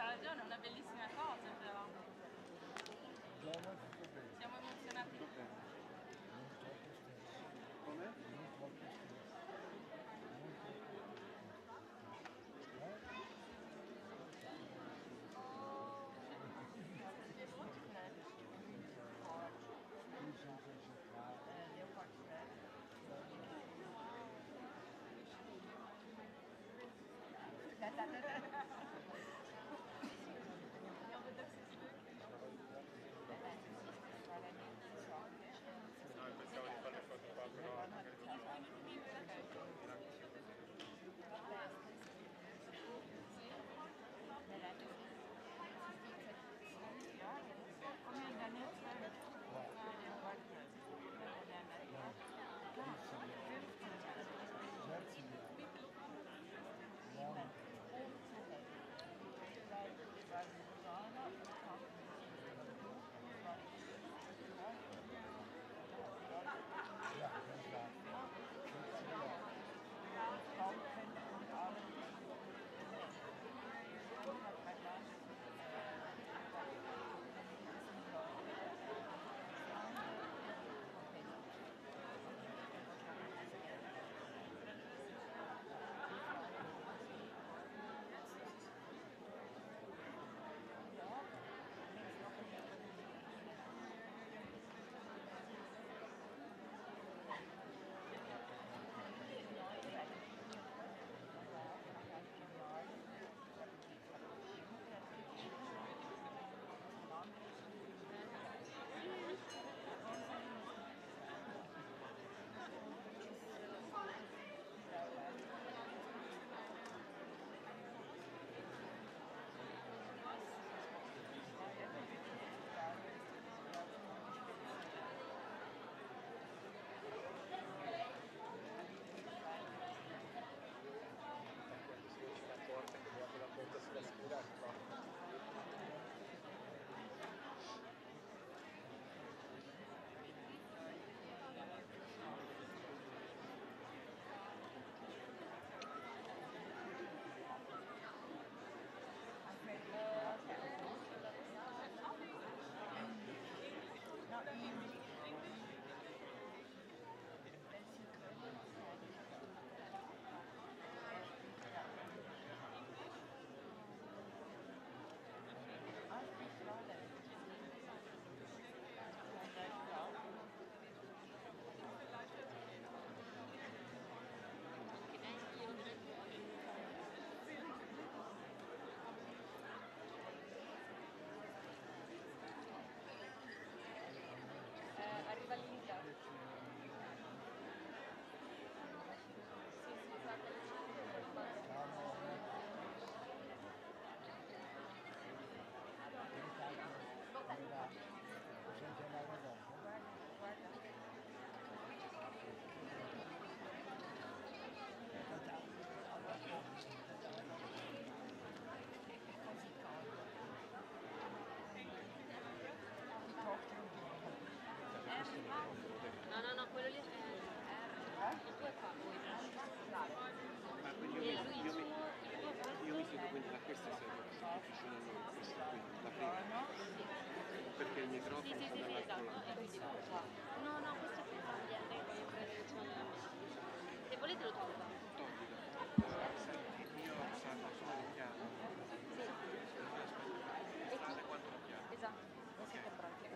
ragione, è una bellissima cosa però. Giona, tutto bene. Siamo emozionati. Tutto bene. Non troppo stesso. Come? Non troppo stesso. Non troppo qui senza giocare. No, pensavo di fare le foto qua, però magari non Arriva l'Inter. Sì, esatto, no, quello lì è il tuo è qua, io mi siedo quindi da questa sedia, vicino a noi, questa qui, la prima. Perché il microfono sì, esatto, e quindi no, questo è più tagliente, voglio prendere se volete lo tolgo. Senti, io salgo solo il piano. Sì. E chi? Quando lo chiamo? Esatto, siete pronti.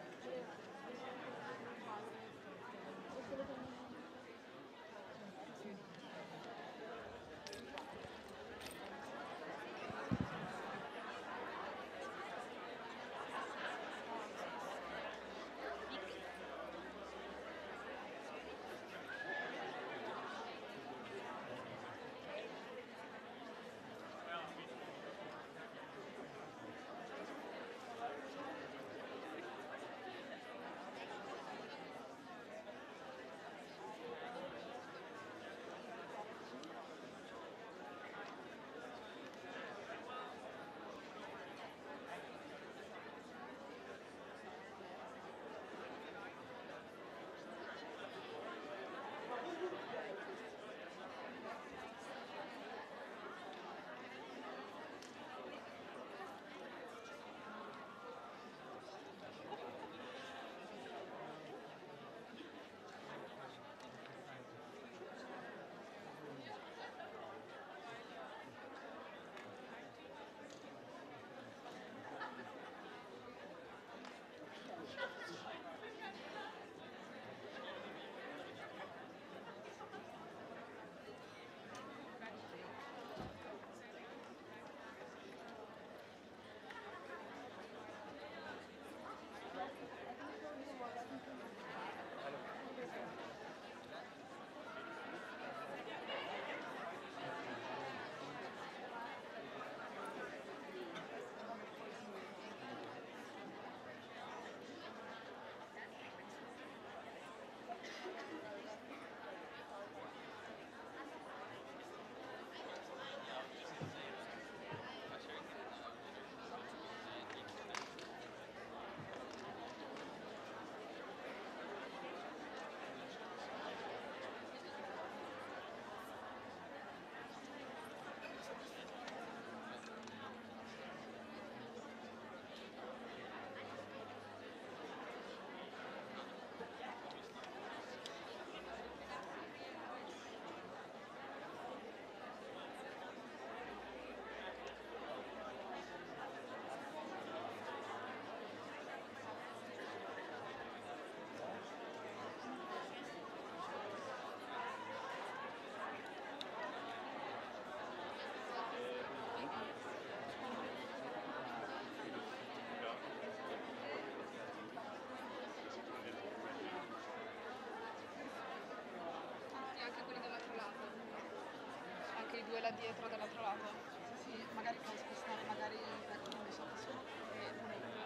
due là dietro dall'altro lato. Sì, magari puoi spostare magari non so, non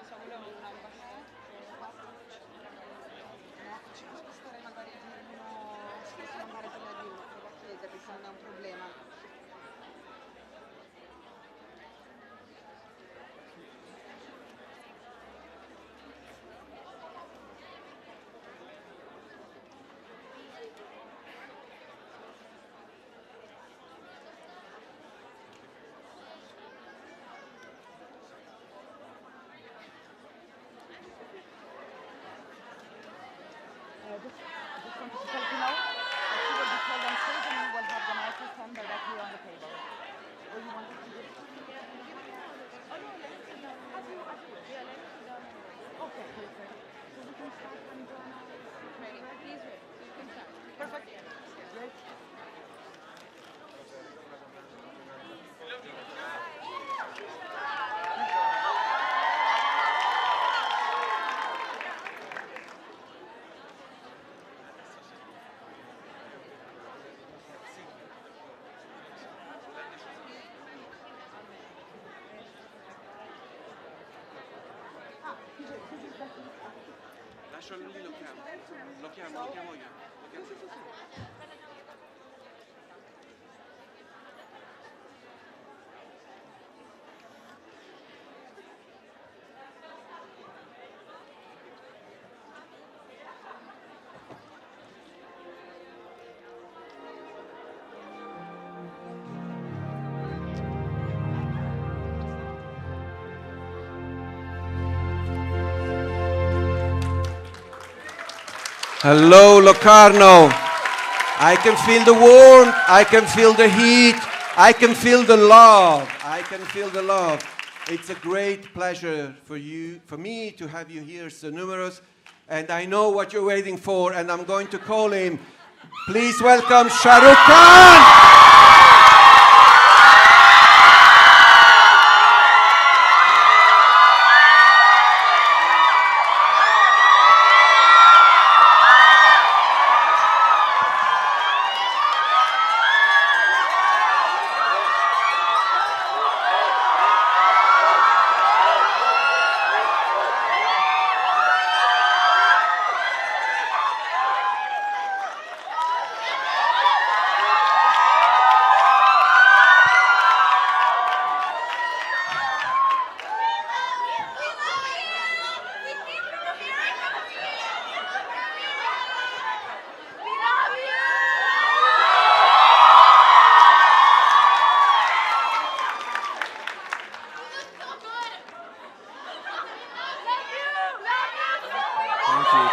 so, quello è una ambasciata. No, ci puoi spostare magari di uno, si può andare quella di uno, per la chiesa, perché non è un problema. Just wanted to let you know that she will be called on stage and we will have the microphone directly on the table. Or you wanted to do it? Oh no, let us sit down. As you wish. Yeah, let us sit down. Okay, perfect. So we can start when Giona is ready. He's ready. So you can start. Perfect. Great. Lascialo lì, lo chiamo. Lo chiamo io. Lo chiamo io. Hello, Locarno. I can feel the warmth, I can feel the heat, I can feel the love. I can feel the love. It's a great pleasure for me to have you here so numerous. And I know what you're waiting for, and I'm going to call him. Please welcome Shah Rukh Khan.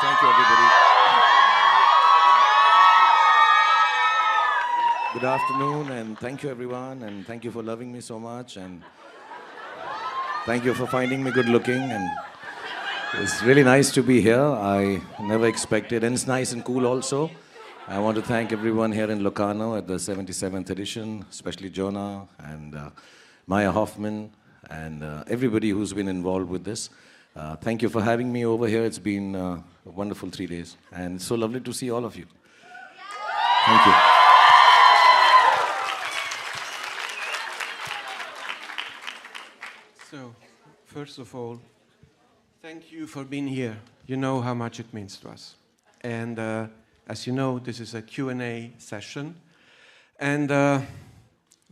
Thank you, everybody. Good afternoon, and thank you, everyone, and thank you for loving me so much, and thank you for finding me good looking, and it's really nice to be here. I never expected, and it's nice and cool also. I want to thank everyone here in Locarno at the 77th edition, especially Giona and Maya Hoffman, and everybody who's been involved with this. Thank you for having me over here. It's been a wonderful 3 days, and it's so lovely to see all of you. Thank you. So, first of all, thank you for being here. You know how much it means to us. And as you know, this is a Q&A session. And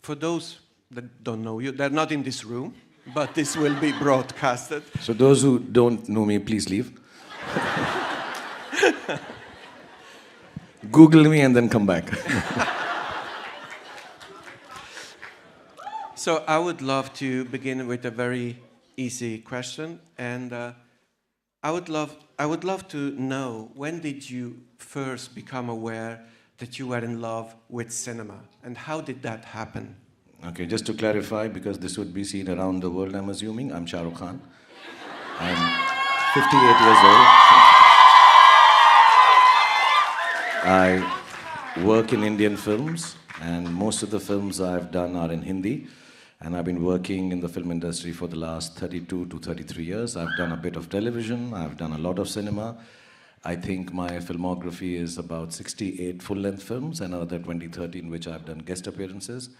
for those that don't know you, they're not in this room, but this will be broadcasted. So those who don't know me, please leave. Google me and then come back. So I would love to begin with a very easy question, and I would love to know, when did you first become aware that you were in love with cinema, and how did that happen? Okay, just to clarify, because this would be seen around the world, I'm assuming, I'm Shah Rukh Khan. I'm 58 years old. I work in Indian films, and most of the films I've done are in Hindi. And I've been working in the film industry for the last 32 to 33 years. I've done a bit of television, I've done a lot of cinema. I think my filmography is about 68 full-length films and another 20, 30 in which I've done guest appearances.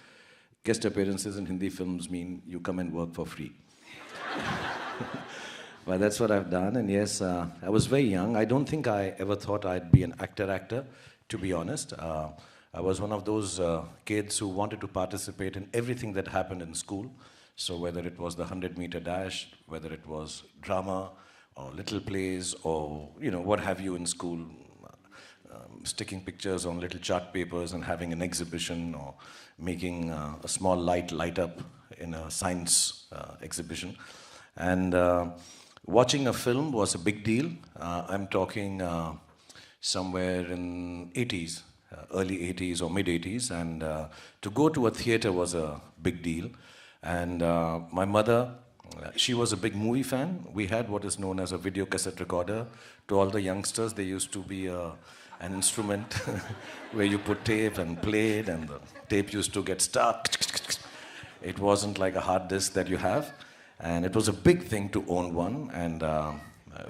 guest appearances in Hindi films mean you come and work for free. Well, that's what I've done, and yes, I was very young. I don't think I ever thought I'd be an actor, to be honest. I was one of those kids who wanted to participate in everything that happened in school. So whether it was the 100-meter dash, whether it was drama, or little plays, or what have you in school, sticking pictures on little chart papers and having an exhibition, or making a small light up in a science exhibition. And watching a film was a big deal. I'm talking somewhere in 80s, early 80s or mid 80s, and to go to a theater was a big deal. And my mother, she was a big movie fan. We had what is known as a video cassette recorder. To all the youngsters, there used to be an instrument where you put tape and played, and the tape used to get stuck. It wasn't like a hard disk that you have. And it was a big thing to own one, and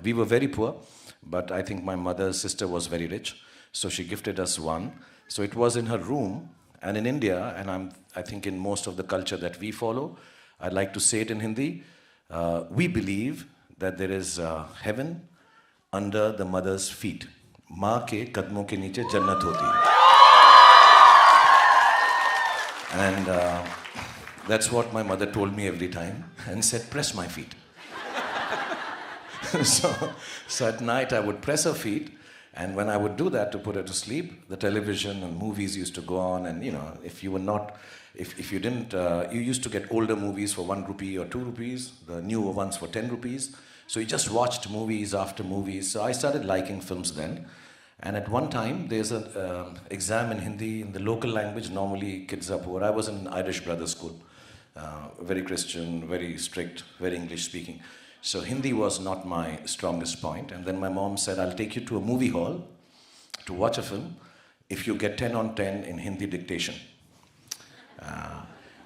we were very poor, but I think my mother's sister was very rich, so she gifted us one. So it was in her room, and in India, and I think in most of the culture that we follow, I'd like to say it in Hindi, we believe that there is heaven under the mother's feet. माँ के कदमों के नीचे जन्नत होती है. And that's what my mother told me every time, and said, press my feet. so at night I would press her feet, and when I would do that to put her to sleep, the television and movies used to go on, and if you didn't, you used to get older movies for 1 rupee or 2 rupees, the newer ones for 10 rupees. So you just watched movies after movies. So I started liking films then. And at one time, there's an exam in Hindi in the local language. Normally, kids are poor. I was in Irish Brothers School. Very Christian, very strict, very English speaking. So Hindi was not my strongest point. And then my mom said, I'll take you to a movie hall to watch a film if you get 10 on 10 in Hindi dictation.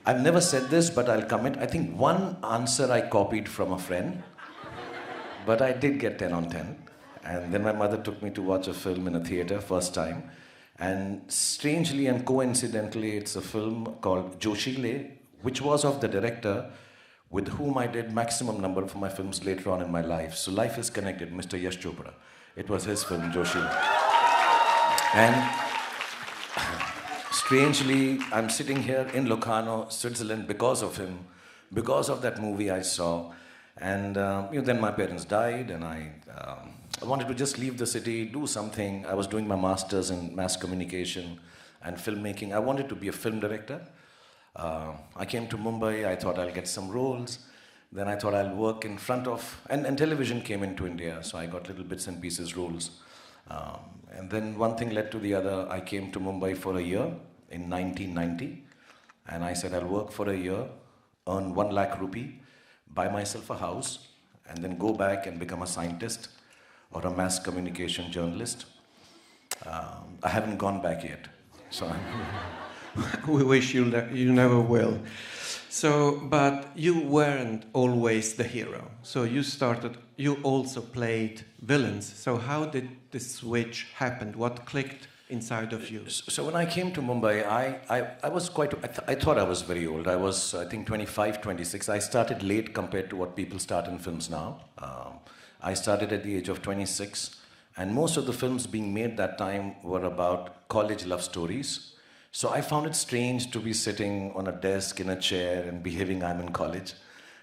I've never said this, but I'll commit. I think one answer I copied from a friend, but I did get 10 on 10. And then my mother took me to watch a film in a theater, first time. And strangely and coincidentally, it's a film called Joshile, which was of the director with whom I did maximum number of my films later on in my life. So life is connected, Mr. Yash Chopra. It was his film, Joshile. And strangely, I'm sitting here in Locarno, Switzerland, because of him, because of that movie I saw. And then my parents died, and I wanted to just leave the city, do something. I was doing my master's in mass communication and filmmaking. I wanted to be a film director. I came to Mumbai. I thought I'll get some roles. Then I thought I'll work in front of... And television came into India, so I got little bits and pieces roles. And then one thing led to the other. I came to Mumbai for a year in 1990. And I said, I'll work for a year, earn 1 lakh rupee, buy myself a house, and then go back and become a scientist or a mass communication journalist. I haven't gone back yet, so we wish you never will. So, but you weren't always the hero. So you also played villains. So how did the switch happen? What clicked inside of you? So when I came to Mumbai, I was I thought I was very old. I was, I think, 25, 26. I started late compared to what people start in films now. I started at the age of 26, and most of the films being made that time were about college love stories. So I found it strange to be sitting on a desk in a chair and behaving I'm in college.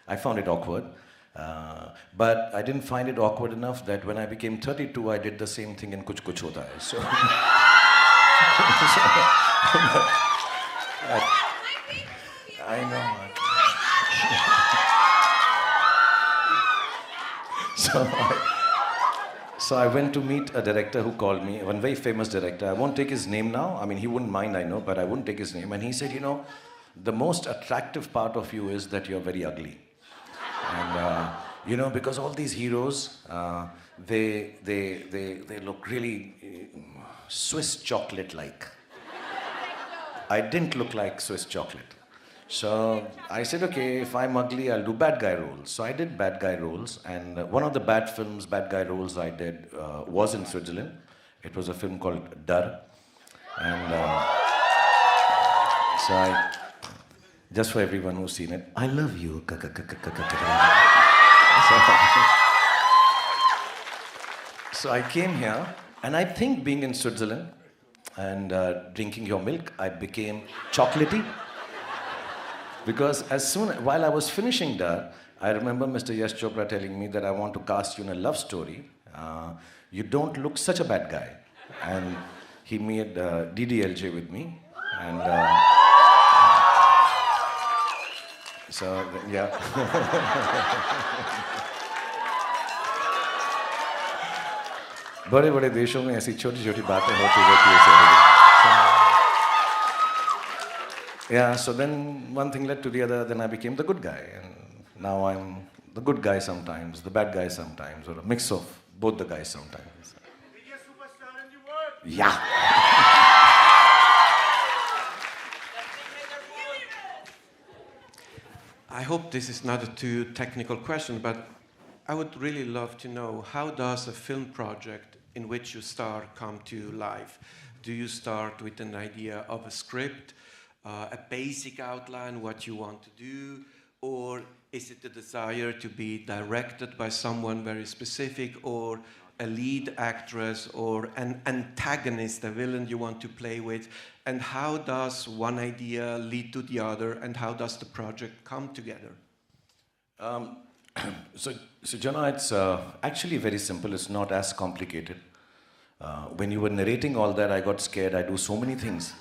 I found it awkward. But I didn't find it awkward enough that when I became 32, I did the same thing in Kuch Kuch Hota Hai. So, I know. So I went to meet a director who called me, one very famous director. I won't take his name now. I mean, he wouldn't mind, I know, but I wouldn't take his name. And he said, the most attractive part of you is that you're very ugly. And, because all these heroes, they look really Swiss chocolate-like. I didn't look like Swiss chocolate. So I said, okay, if I'm ugly, I'll do bad guy roles. So I did bad guy roles, and one of the bad guy roles I did was in Switzerland. It was a film called Dar. And just for everyone who's seen it, I love you. So I came here, and I think being in Switzerland and drinking your milk, I became chocolatey. Because while I was finishing that, I remember Mr. Yash Chopra telling me that I want to cast you in a love story. You don't look such a bad guy. And he made DDLJ with me. And so, yeah. बड़े बड़े देशों में ऐसी छोटी छोटी बातें होती रहती है. Yeah, so then one thing led to the other, then I became the good guy. And now I'm the good guy sometimes, the bad guy sometimes, or a mix of both the guys sometimes. Biggest superstar in the world. Yeah. I hope this is not a too technical question, but I would really love to know, how does a film project in which you star come to life? Do you start with an idea of a script, a basic outline, what you want to do, or is it the desire to be directed by someone very specific, or a lead actress, or an antagonist, a villain you want to play with? And how does one idea lead to the other, and how does the project come together? So Giona, it's actually very simple. It's not as complicated. When you were narrating all that, I got scared. I do so many things.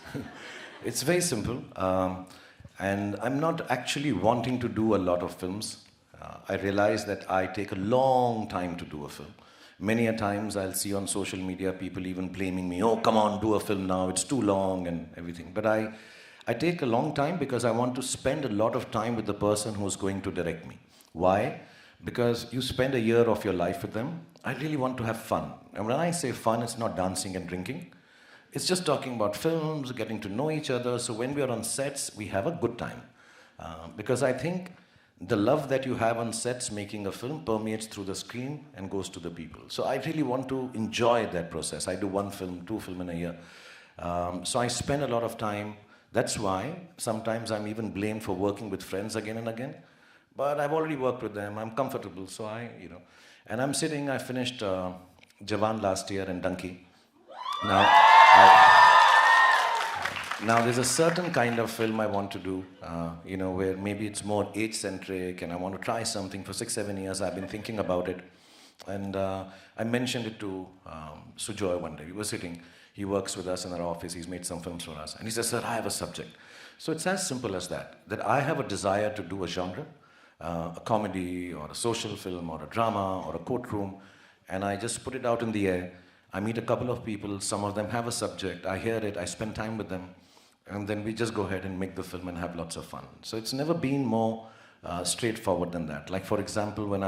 It's very simple. And I'm not actually wanting to do a lot of films. I realize that I take a long time to do a film. Many a times I'll see on social media people even blaming me, oh, come on, do a film now, it's too long and everything. But I take a long time because I want to spend a lot of time with the person who's going to direct me. Why? Because you spend a year of your life with them. I really want to have fun. And when I say fun, it's not dancing and drinking. It's just talking about films, getting to know each other. So when we are on sets, we have a good time. Because I think the love that you have on sets making a film permeates through the screen and goes to the people. So I really want to enjoy that process. I do 1 film, 2 films in a year. So I spend a lot of time. That's why sometimes I'm even blamed for working with friends again and again. But I've already worked with them. I'm comfortable. So and I'm sitting, I finished Jawan last year and Donkey. Now there's a certain kind of film I want to do, where maybe it's more age-centric, and I want to try something. For 6-7 years I've been thinking about it. And I mentioned it to Sujoy one day. We were sitting, he works with us in our office, he's made some films for us. And he says, sir, I have a subject. So it's as simple as that I have a desire to do a genre, a comedy or a social film or a drama or a courtroom, and I just put it out in the air. I meet a couple of people, some of them have a subject, I hear it, I spend time with them, and then we just go ahead and make the film and have lots of fun. So it's never been more straightforward than that. Like for example, when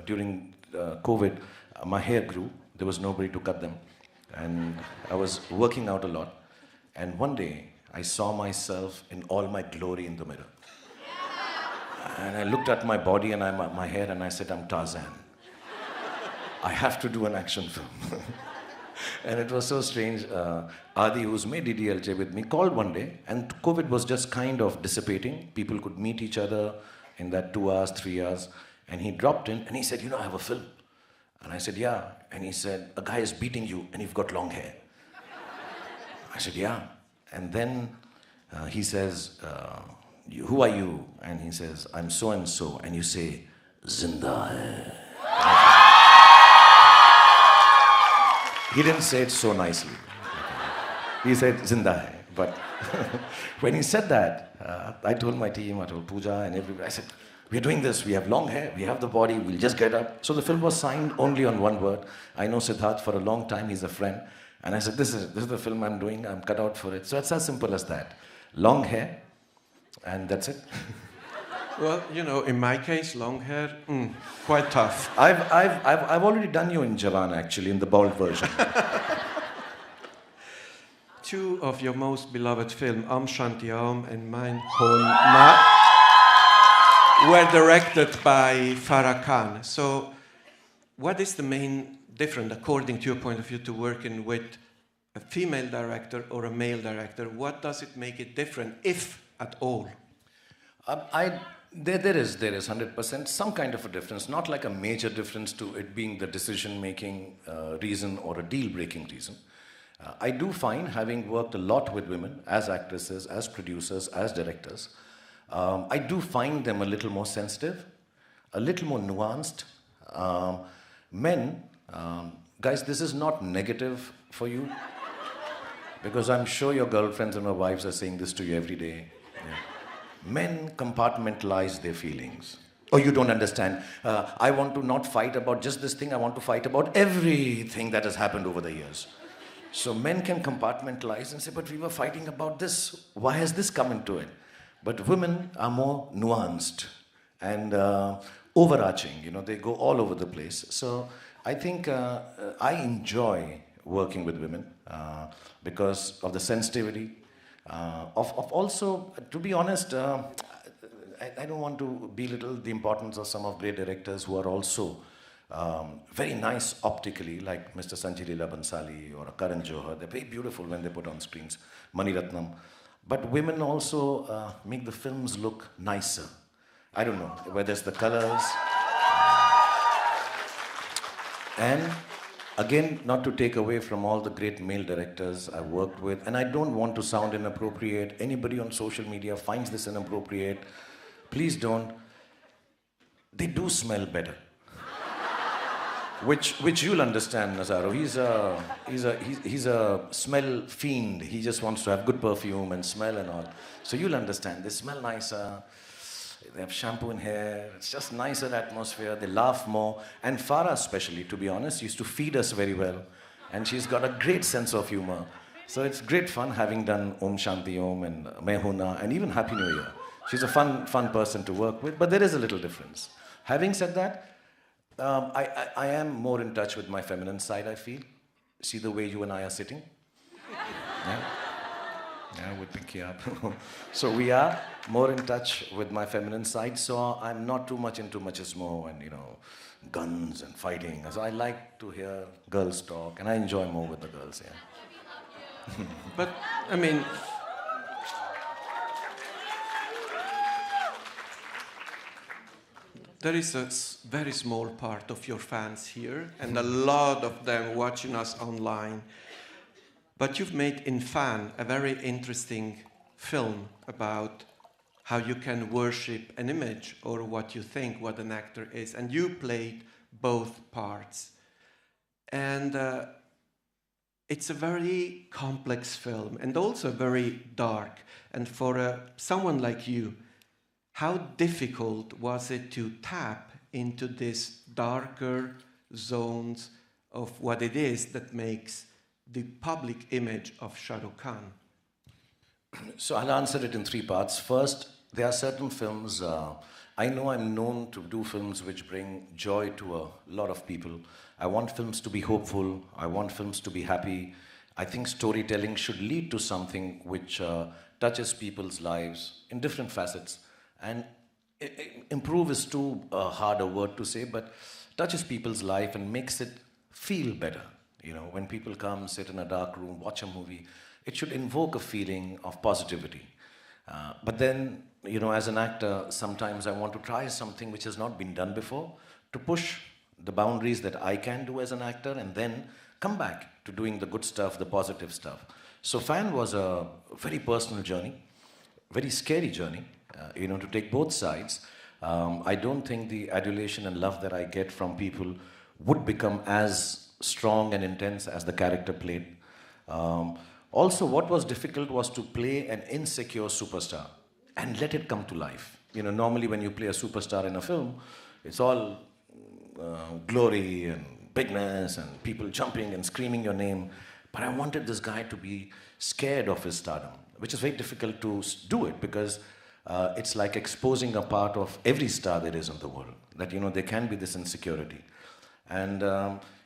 during COVID, my hair grew, there was nobody to cut them, and I was working out a lot, and one day I saw myself in all my glory in the mirror. And I looked at my body and my hair and I said, I'm Tarzan. I have to do an action film. And it was so strange. Adi, who's made DDLJ with me, called one day, and COVID was just kind of dissipating. People could meet each other in that 2 hours, 3 hours. And he dropped in and he said, I have a film. And I said, yeah. And he said, a guy is beating you and you've got long hair. I said, yeah. And then he says, who are you? And he says, I'm so-and-so. And you say, Zinda hai. He didn't say it so nicely. He said, Zinda hai. But when he said that, I told my team, I told Pooja and everybody, I said, we're doing this, we have long hair, we have the body, we'll just get up. So the film was signed only on one word. I know Siddharth for a long time, he's a friend. And I said, this is the film I'm doing, I'm cut out for it. So it's as simple as that. Long hair, and that's it. Well, in my case, long hair, quite tough. I've already done you in Jawan, actually, in the bald version. 2 of your most beloved films, Om Shanti Om and Mein Hon Ma, were directed by Farah Khan. So what is the main difference, according to your point of view, to working with a female director or a male director? What does it make it different, if at all? There is 100% some kind of a difference, not like a major difference to it being the decision-making reason or a deal-breaking reason. I do find, having worked a lot with women as actresses, as producers, as directors, I do find them a little more sensitive, a little more nuanced. Men, guys, this is not negative for you, because I'm sure your girlfriends and your wives are saying this to you every day. Yeah. Men compartmentalize their feelings. Oh, you don't understand. I want to not fight about just this thing. I want to fight about everything that has happened over the years. So men can compartmentalize and say, but we were fighting about this. Why has this come into it? But women are more nuanced and overarching. You know, they go all over the place. So I think I enjoy working with women because of the sensitivity, of also, to be honest, I don't want to belittle the importance of some of great directors who are also very nice optically, like Mr. Sanjay Leela Bansali or Karan Johar. They're very beautiful when they put on screens. Mani Ratnam. But women also make the films look nicer. I don't know, whether it's the colors. And again, not to take away from all the great male directors I've worked with, and I don't want to sound inappropriate. Anybody on social media finds this inappropriate, please don't. They do smell better. Which you'll understand, Nazzaro. He's a smell fiend. He just wants to have good perfume and smell and all. So you'll understand. They smell nicer. They have shampoo in hair. It's just nicer atmosphere. They laugh more. And Farah especially, to be honest, used to feed us very well. And she's got a great sense of humor. So it's great fun having done Om Shanti Om and Mehuna and even Happy New Year. She's a fun person to work with, but there is a little difference. Having said that, I am more in touch with my feminine side, I feel. See the way you and I are sitting? Yeah, with Pinky up. So we are more in touch with my feminine side, so I'm not too much into machismo and, you know, guns and fighting. So I like to hear girls talk, and I enjoy more with the girls, yeah. But, I mean, there is a very small part of your fans here, and a lot of them watching us online. But you've made in Fan a very interesting film about how you can worship an image or what you think what an actor is. And you played both parts. And it's a very complex film and also very dark. And for someone like you, how difficult was it to tap into these darker zones of what it is that makes the public image of Shah Rukh Khan? So I'll answer it in three parts. First, there are certain films, I know I'm known to do films which bring joy to a lot of people. I want films to be hopeful. I want films to be happy. I think storytelling should lead to something which touches people's lives in different facets. And improve is too hard a word to say, but touches people's life and makes it feel better. You know, when people come, sit in a dark room, watch a movie, it should invoke a feeling of positivity. But then, you know, as an actor, sometimes I want to try something which has not been done before, to push the boundaries that I can do as an actor, and then come back to doing the good stuff, the positive stuff. So Fan was a very personal journey, very scary journey, you know, to take both sides. I don't think the adulation and love that I get from people would become as strong and intense as the character played. Also, what was difficult was to play an insecure superstar and let it come to life. You know, normally when you play a superstar in a film, it's all glory and bigness and people jumping and screaming your name. But I wanted this guy to be scared of his stardom, which is very difficult to do it because it's like exposing a part of every star there is in the world, that, you know, there can be this insecurity. And,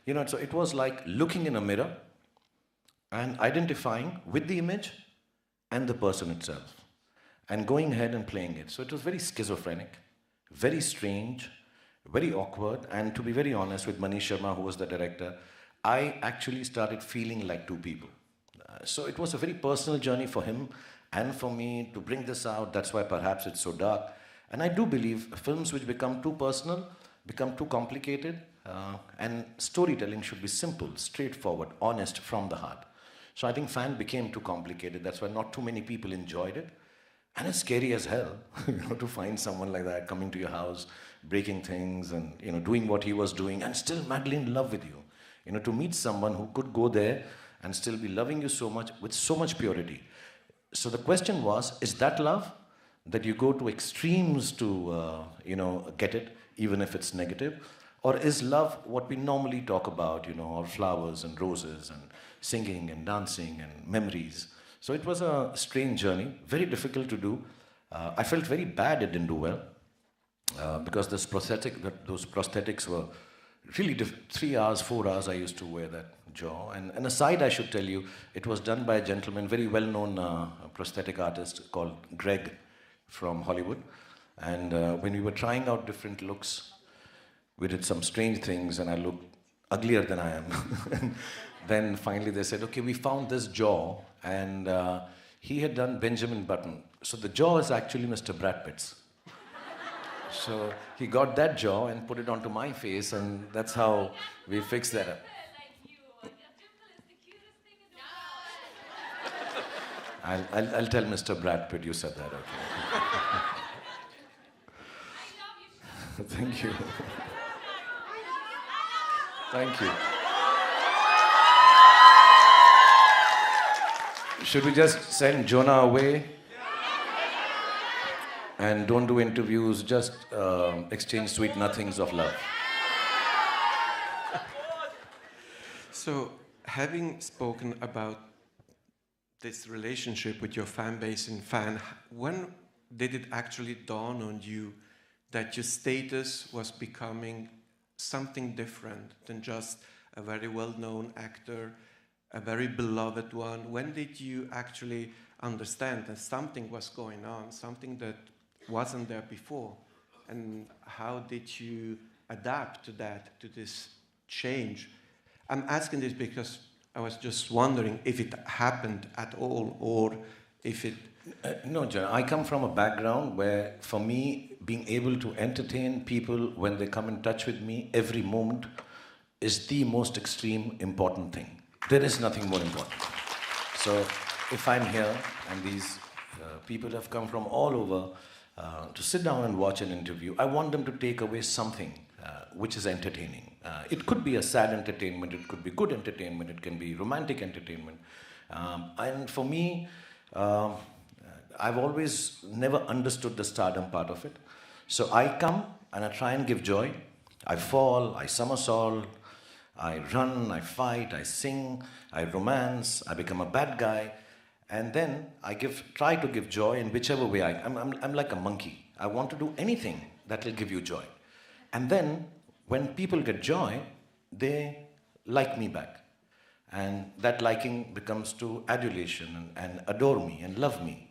you know, so it was like looking in a mirror and identifying with the image and the person itself and going ahead and playing it. So it was very schizophrenic, very strange, very awkward. And to be very honest, with Manish Sharma, who was the director, I actually started feeling like two people. So it was a very personal journey for him and for me to bring this out. That's why perhaps it's so dark. And I do believe films which become too personal become too complicated, and storytelling should be simple, straightforward, honest, from the heart. So I think Fan became too complicated. That's why not too many people enjoyed it. And it's scary as hell, to find someone like that coming to your house, breaking things and, doing what he was doing and still madly in love with you. To meet someone who could go there and still be loving you so much, with so much purity. So the question was, is that love? That you go to extremes to, get it, even if it's negative? Or is love what we normally talk about, or flowers and roses and singing and dancing and memories? So it was a strange journey, very difficult to do. I felt very bad it didn't do well, because those prosthetics were really 3 hours, 4 hours I used to wear that jaw. And aside, I should tell you, it was done by a gentleman, very well-known prosthetic artist called Greg from Hollywood. And when we were trying out different looks, we did some strange things and I looked uglier than I am. And then finally they said, okay, we found this jaw, and he had done Benjamin Button. So the jaw is actually Mr. Brad Pitt's. So he got that jaw and put it onto my face, and that's how we fixed that up. I'll tell Mr. Brad Pitt you said that, okay? Thank you. Thank you. Should we just send Giona away? And don't do interviews, just exchange sweet nothings of love. So, having spoken about this relationship with your fan base and fan, when did it actually dawn on you that your status was becoming something different than just a very well-known actor, a very beloved one? When did you actually understand that something was going on, something that wasn't there before? And how did you adapt to that, to this change? I'm asking this because I was just wondering if it happened at all, or if it... No, John, I come from a background where, for me, being able to entertain people when they come in touch with me every moment is the most extreme important thing. There is nothing more important. So if I'm here and these people have come from all over to sit down and watch an interview, I want them to take away something which is entertaining. It could be a sad entertainment, it could be good entertainment, it can be romantic entertainment. And for me, I've always never understood the stardom part of it. So I come and I try and give joy. I fall, I somersault, I run, I fight, I sing, I romance, I become a bad guy. And then I try to give joy in whichever way I'm like a monkey. I want to do anything that will give you joy. And then when people get joy, they like me back. And that liking becomes to adulation and adore me and love me.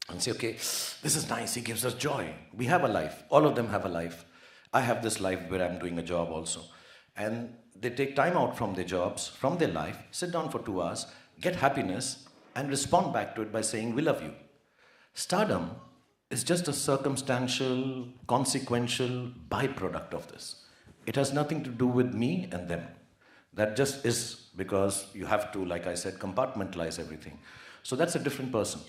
And say, okay, this is nice, he gives us joy. We have a life, all of them have a life. I have this life where I'm doing a job also. And they take time out from their jobs, from their life, sit down for 2 hours, get happiness, and respond back to it by saying, we love you. Stardom is just a circumstantial, consequential byproduct of this. It has nothing to do with me and them. That just is because you have to, like I said, compartmentalize everything. So that's a different person.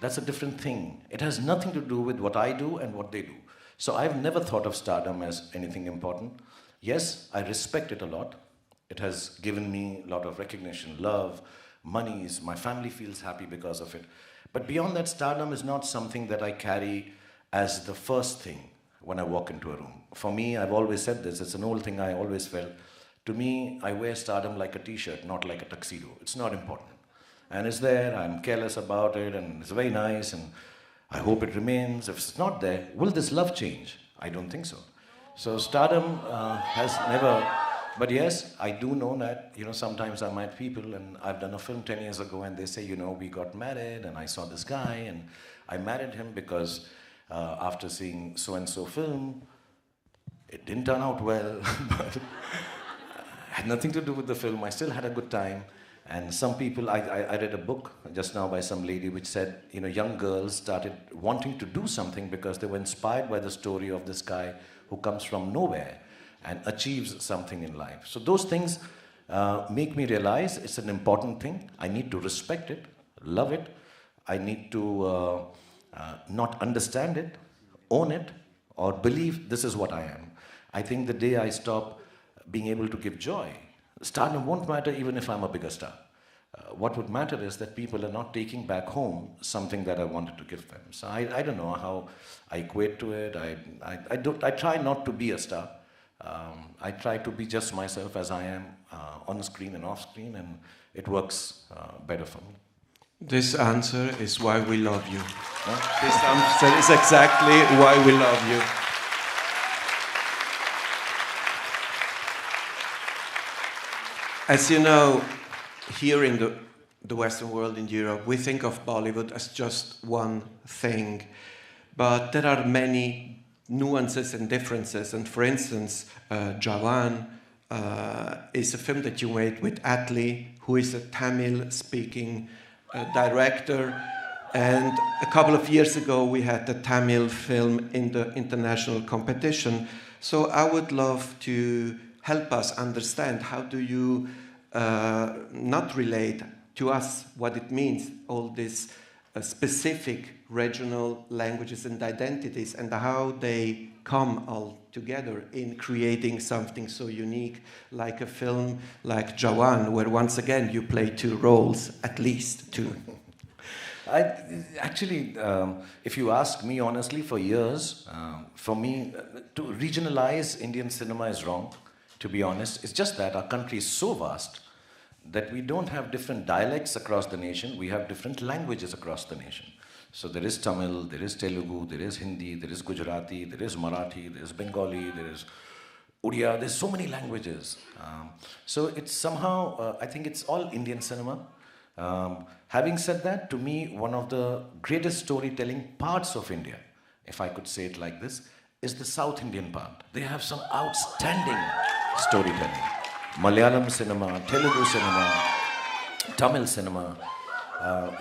That's a different thing. It has nothing to do with what I do and what they do. So I've never thought of stardom as anything important. Yes, I respect it a lot. It has given me a lot of recognition, love, monies. My family feels happy because of it. But beyond that, stardom is not something that I carry as the first thing when I walk into a room. For me, I've always said this, it's an old thing I always felt. To me, I wear stardom like a t-shirt, not like a tuxedo. It's not important. And it's there, I'm careless about it, and it's very nice, and I hope it remains. If it's not there, will this love change? I don't think so. So stardom has never, but yes, I do know that, sometimes I meet people, and I've done a film 10 years ago, and they say, we got married, and I saw this guy, and I married him because after seeing so-and-so film, it didn't turn out well, but it had nothing to do with the film. I still had a good time. And some people, I read a book just now by some lady which said, you know, young girls started wanting to do something because they were inspired by the story of this guy who comes from nowhere and achieves something in life. So those things make me realize it's an important thing. I need to respect it, love it. I need to not understand it, own it, or believe this is what I am. I think the day I stop being able to give joy, stardom won't matter even if I'm a bigger star. What would matter is that people are not taking back home something that I wanted to give them. So I don't know how I equate to it. I try not to be a star. I try to be just myself as I am on screen and off screen, and it works better for me. This answer is why we love you. This answer is exactly why we love you. As you know, here in the Western world, in Europe, we think of Bollywood as just one thing. But there are many nuances and differences. And for instance, Jawan is a film that you made with Atlee, who is a Tamil-speaking director. And a couple of years ago, we had the Tamil film in the international competition. So I would love to help us understand, how do you not relate to us what it means, all these specific regional languages and identities, and how they come all together in creating something so unique, like a film like Jawan, where once again you play two roles, at least two. Actually, if you ask me honestly, for years, for me, to regionalize Indian cinema is wrong, to be honest. It's just that our country is so vast that we don't have different dialects across the nation, we have different languages across the nation. So there is Tamil, there is Telugu, there is Hindi, there is Gujarati, there is Marathi, there is Bengali, there is Odia, there's so many languages. So it's somehow, I think it's all Indian cinema. Having said that, to me, one of the greatest storytelling parts of India, if I could say it like this, is the South Indian part. They have some outstanding storytelling. Malayalam cinema, Telugu cinema, Tamil cinema.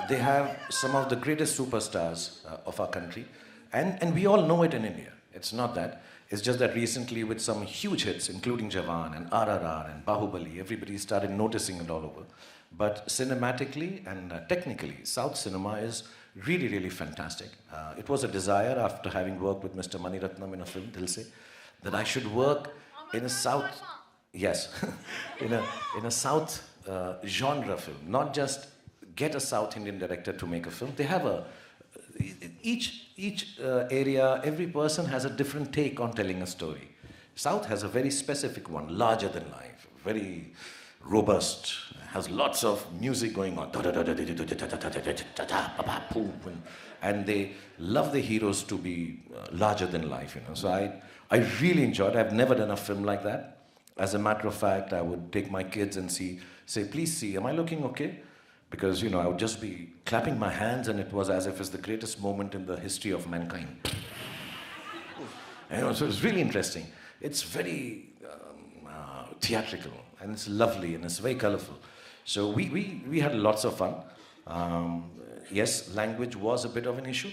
They have some of the greatest superstars of our country. And we all know it in India. It's not that. It's just that recently with some huge hits, including Jawan and RRR and Bahubali, everybody started noticing it all over. But cinematically and technically, South cinema is really, really fantastic. It was a desire after having worked with Mr. Mani Ratnam in a film, Dil Se, that I should work in a South, yes, in a South genre film, not just get a South Indian director to make a film. They have each area, every person has a different take on telling a story. South has a very specific one, larger than life, very robust, has lots of music going on, and they love the heroes to be larger than life, you know. So I really enjoyed it. I've never done a film like that. As a matter of fact, I would take my kids and say, please see, am I looking okay? Because, you know, I would just be clapping my hands, and it was as if it's the greatest moment in the history of mankind. You know, so it's really interesting. It's very theatrical, and it's lovely, and it's very colorful. So we had lots of fun. Yes, language was a bit of an issue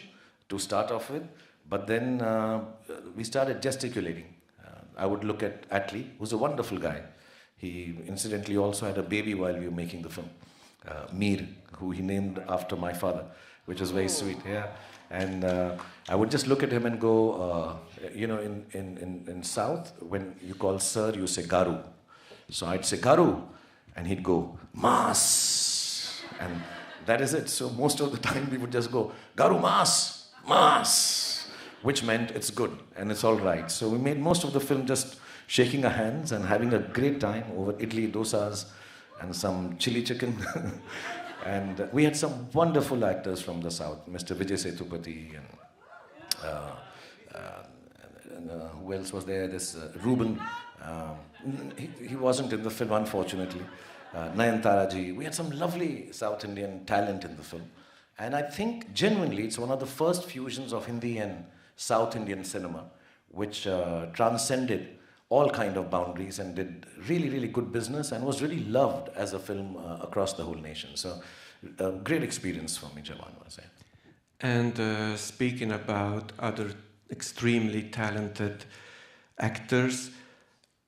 to start off with, but then we started gesticulating. I would look at Atlee, who's a wonderful guy. He incidentally also had a baby while we were making the film. Mir, who he named after my father, which was very sweet. Yeah, and I would just look at him and go, you know, in South, when you call sir, you say Garu. So I'd say Garu, and he'd go Mas, and that is it. So most of the time we would just go Garu Mas, Mas, which meant it's good and it's all right. So we made most of the film just shaking our hands and having a great time over idli, dosas, and some chili chicken. And we had some wonderful actors from the South, Mr. Vijay Sethupathi, and who else was there? This Ruben. He wasn't in the film, unfortunately. Nayantara ji. We had some lovely South Indian talent in the film. And I think, genuinely, it's one of the first fusions of Hindi and South Indian cinema, which transcended all kind of boundaries and did really, really good business and was really loved as a film across the whole nation. So great experience for me, Jawan was. And speaking about other extremely talented actors,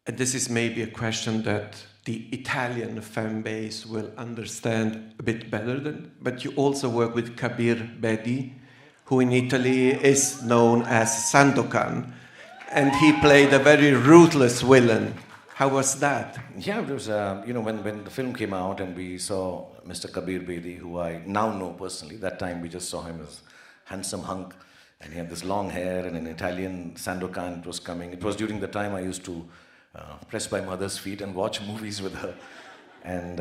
and this is maybe a question that the Italian fan base will understand a bit better than, but you also work with Kabir Bedi, who in Italy is known as Sandokan, and he played a very ruthless villain. How was that? Yeah, it was, when the film came out and we saw Mr. Kabir Bedi, who I now know personally. That time we just saw him as handsome hunk, and he had this long hair and an Italian Sandokan was coming. It was during the time I used to press my mother's feet and watch movies with her. And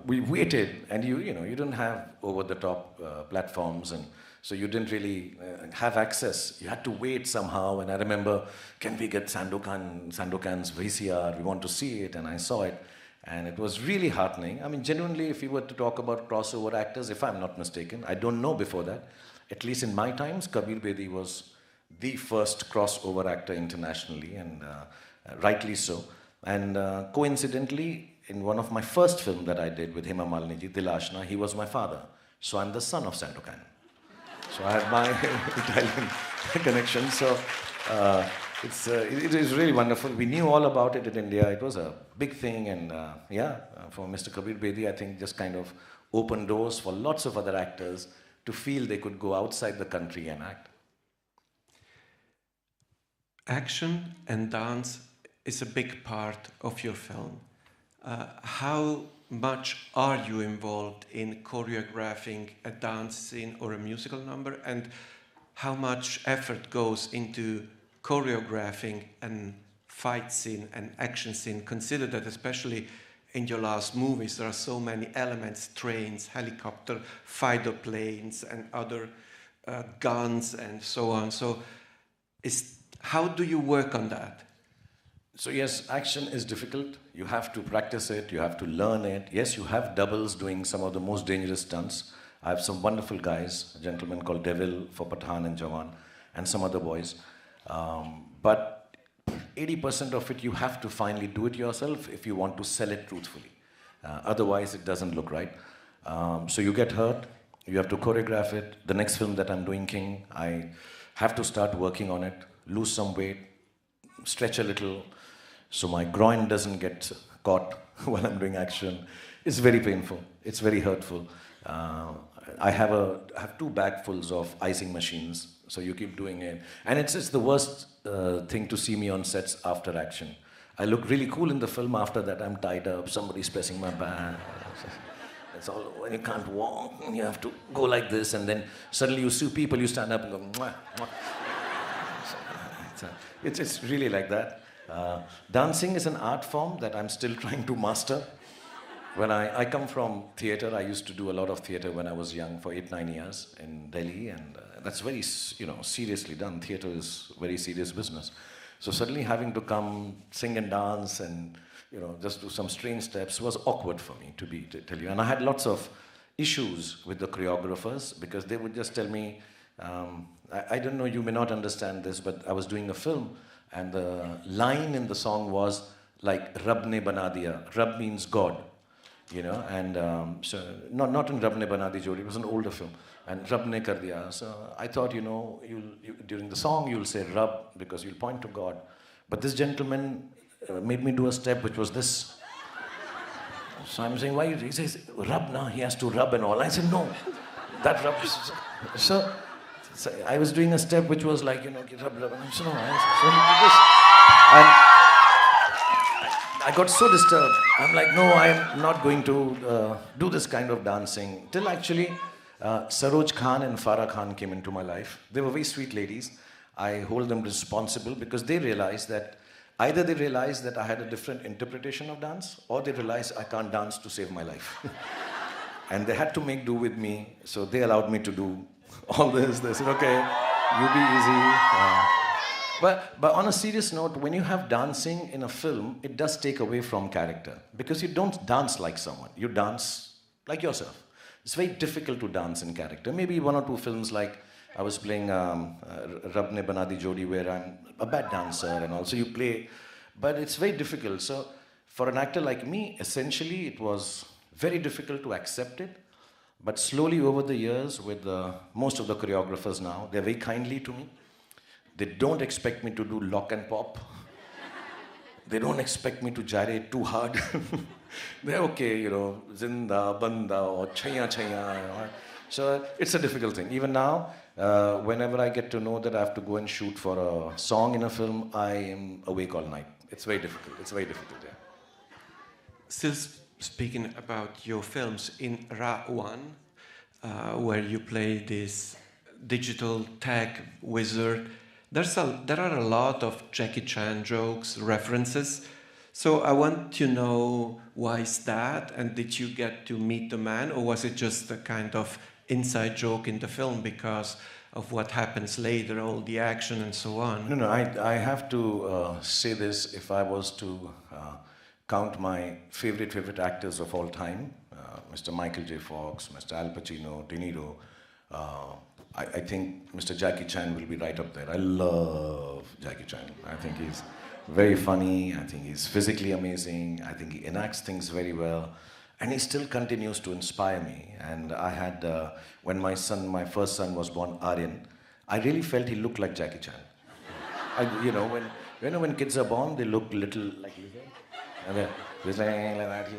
we waited, and you didn't have over-the-top platforms, and so you didn't really have access. You had to wait somehow, and I remember, can we get Sandokan's VCR? We want to see it, and I saw it, and it was really heartening. I mean, genuinely, if you were to talk about crossover actors, if I'm not mistaken, I don't know before that, at least in my times, Kabir Bedi was the first crossover actor internationally, and rightly so. And coincidentally, in one of my first films that I did with Hema Malini, Dil Ashna, he was my father. So I'm the son of Sandokan. So I have my Italian connection. So it is really wonderful. We knew all about it in India. It was a big thing. And for Mr. Kabir Bedi, I think just kind of opened doors for lots of other actors to feel they could go outside the country and act. Action and dance is a big part of your film. How much are you involved in choreographing a dance scene or a musical number, and how much effort goes into choreographing a fight scene and action scene? Consider that especially in your last movies there are so many elements, trains, helicopter, fighter planes and other guns and so on. So how do you work on that? So yes, action is difficult. You have to practice it, you have to learn it. Yes, you have doubles doing some of the most dangerous stunts. I have some wonderful guys, a gentleman called Devil for Pathan and Jawan, and some other boys. But 80% of it you have to finally do it yourself if you want to sell it truthfully. Otherwise it doesn't look right. So you get hurt, you have to choreograph it. The next film that I'm doing, King, I have to start working on it, lose some weight, stretch a little, so my groin doesn't get caught while I'm doing action. It's very painful. It's very hurtful. I have 2 bagfuls of icing machines, so you keep doing it. And it's the worst thing to see me on sets after action. I look really cool in the film. After that, I'm tied up. Somebody's pressing my back. It's all, when you can't walk, you have to go like this, and then suddenly you see people, you stand up and go, mwah, mwah. It's really like that. Dancing is an art form that I'm still trying to master. When I come from theatre, I used to do a lot of theatre when I was young for 8-9 years in Delhi, and that's very seriously done. Theatre is very serious business. So suddenly having to come sing and dance and just do some strange steps was awkward for me, to tell you. And I had lots of issues with the choreographers because they would just tell me, I don't know, you may not understand this, but I was doing a film and the line in the song was like, Rab ne bana diya. Rab means God, and so not in Rab ne bana di jodi, it was an older film. And Rab ne kar diya. So I thought, during the song you'll say Rab because you'll point to God. But this gentleman made me do a step which was this. So I'm saying, why? He says, Rab na, he has to rub and all. I said, no, that rub is... So I was doing a step which was like, rub, and I said, no, and I got so disturbed. I'm like, no, I'm not going to do this kind of dancing. Till actually, Saroj Khan and Farah Khan came into my life. They were very sweet ladies. I hold them responsible because they realized that either they realized that I had a different interpretation of dance, or they realized I can't dance to save my life. And they had to make do with me, so they allowed me to do all this. They said, okay, you be easy. But on a serious note, when you have dancing in a film, it does take away from character. Because you don't dance like someone, you dance like yourself. It's very difficult to dance in character. Maybe 1 or 2 films like I was playing Rab ne bana di jodi where I'm a bad dancer and also you play But it's very difficult. So for an actor like me, essentially it was very difficult to accept it. But slowly over the years, with most of the choreographers now, they're very kindly to me. They don't expect me to do lock and pop. They don't expect me to gyrate too hard. They're okay, you know, zinda, banda, or chaya chaya. You know. So it's a difficult thing. Even now, whenever I get to know that I have to go and shoot for a song in a film, I am awake all night. It's very difficult. It's very difficult, yeah. Still speaking about your films, in Ra 1, where you play this digital tech wizard, there are a lot of Jackie Chan jokes, references. So I want to know, why is that? And did you get to meet the man, or was it just a kind of inside joke in the film because of what happens later, all the action and so on? No, I have to say this. If I was to count my favorite actors of all time, Mr. Michael J. Fox, Mr. Al Pacino, De Niro, I think Mr. Jackie Chan will be right up there. I love Jackie Chan. I think he's very funny. I think he's physically amazing. I think he enacts things very well. And he still continues to inspire me. And I had, when my first son was born, Aryan, I really felt he looked like Jackie Chan. When kids are born, they look little like this. And they're like that. He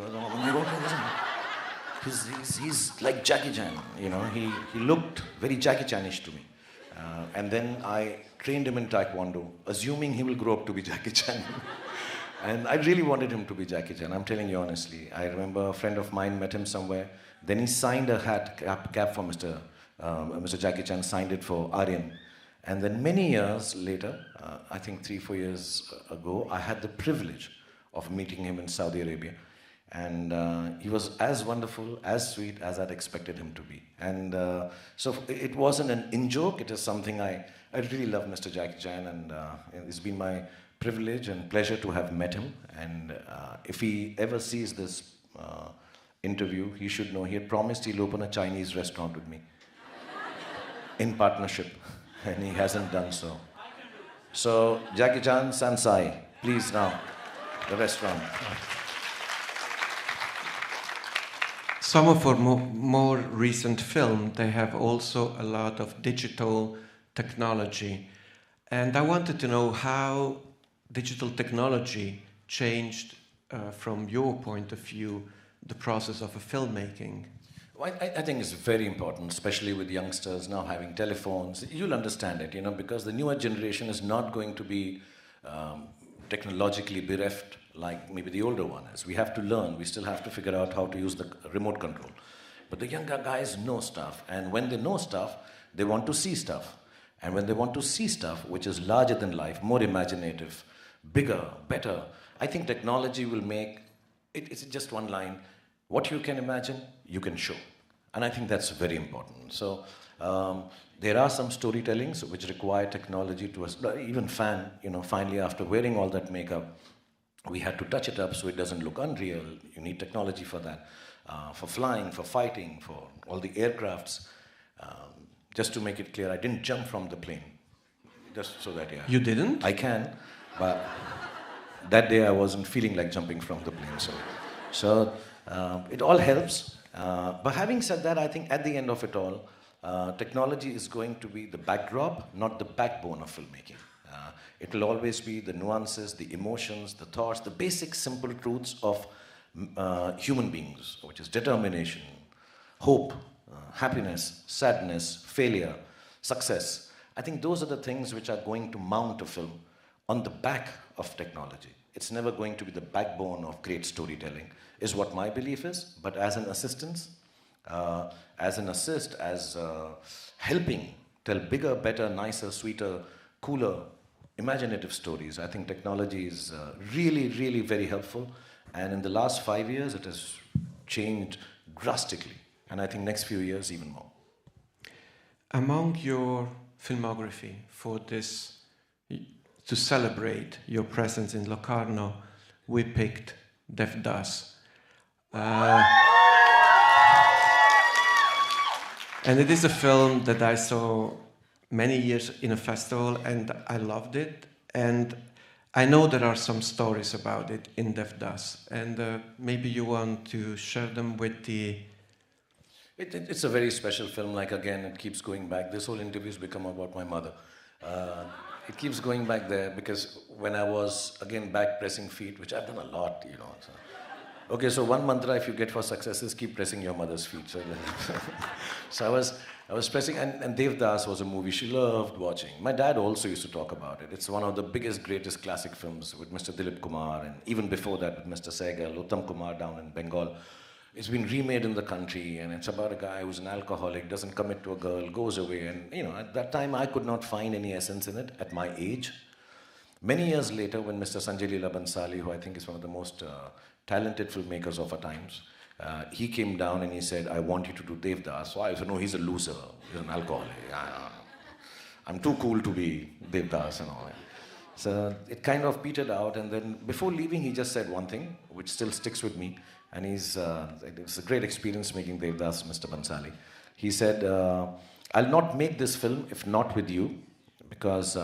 was, he's like Jackie Chan, you know. He looked very Jackie Chanish to me. And then I trained him in Taekwondo, assuming he will grow up to be Jackie Chan. And I really wanted him to be Jackie Chan, I'm telling you honestly. I remember a friend of mine met him somewhere. Then he signed a cap for Mr. Jackie Chan, signed it for Aryan. And then many years later, I think 3-4 years ago, I had the privilege of meeting him in Saudi Arabia. And he was as wonderful, as sweet as I'd expected him to be. And so it wasn't an in-joke, it is something I really love Mr. Jackie Chan, and it's been my privilege and pleasure to have met him. And if he ever sees this interview, he should know he had promised he'll open a Chinese restaurant with me in partnership, and he hasn't done so. So Jackie Chan, Sansai, please now, the restaurant. Some of our more recent film, they have also a lot of digital technology. And I wanted to know how digital technology changed, from your point of view, the process of a filmmaking. Well, I think it's very important, especially with youngsters now having telephones. You'll understand it, you know, because the newer generation is not going to be technologically bereft like maybe the older one is. We have to learn. We still have to figure out how to use the remote control. But the younger guys know stuff, and when they know stuff, they want to see stuff. And when they want to see stuff which is larger than life, more imaginative, bigger, better, I think technology will make it's just one line. What you can imagine, you can show. And I think that's very important. So there are some storytellings which require technology to us. Even Fan, you know, finally after wearing all that makeup, we had to touch it up so it doesn't look unreal. You need technology for that. For flying, for fighting, for all the aircrafts. Just to make it clear, I didn't jump from the plane. Just so that, yeah. You didn't? I can, but that day I wasn't feeling like jumping from the plane. So it all helps. But having said that, I think at the end of it all, technology is going to be the backdrop, not the backbone of filmmaking. It will always be the nuances, the emotions, the thoughts, the basic simple truths of human beings, which is determination, hope, happiness, sadness, failure, success. I think those are the things which are going to mount a film on the back of technology. It's never going to be the backbone of great storytelling, is what my belief is. But as an assistance, as helping tell bigger, better, nicer, sweeter, cooler, imaginative stories, I think technology is really, really very helpful. And in the last 5 years, it has changed drastically. And I think next few years, even more. Among your filmography for this, to celebrate your presence in Locarno, we picked DDAS. And it is a film that I saw many years in a festival, and I loved it. And I know there are some stories about it in DDAS, and maybe you want to share them with the... It's a very special film. Like, again, it keeps going back. This whole interview's become about my mother. It keeps going back there because when I was, again, back pressing feet, which I've done a lot, you know. So. Okay, so one mantra if you get for success is keep pressing your mother's feet. So, so I was pressing, and DDAS was a movie she loved watching. My dad also used to talk about it. It's one of the biggest, greatest classic films with Mr. Dilip Kumar, and even before that with Mr. Sehgal, Uttam Kumar down in Bengal. It's been remade in the country, and it's about a guy who's an alcoholic, doesn't commit to a girl, goes away, and you know, at that time I could not find any essence in it at my age. Many years later, when Mr. Sanjay Leela Bhansali, who I think is one of the most talented filmmakers of our times, he came down and he said, I want you to do DDAS. So I said, no, he's a loser, he's an alcoholic. I'm too cool to be DDAS and all that. So it kind of petered out, and then before leaving, he just said one thing, which still sticks with me, and it's a great experience making DDAS, Mr. Bhansali. He said, I'll not make this film if not with you, because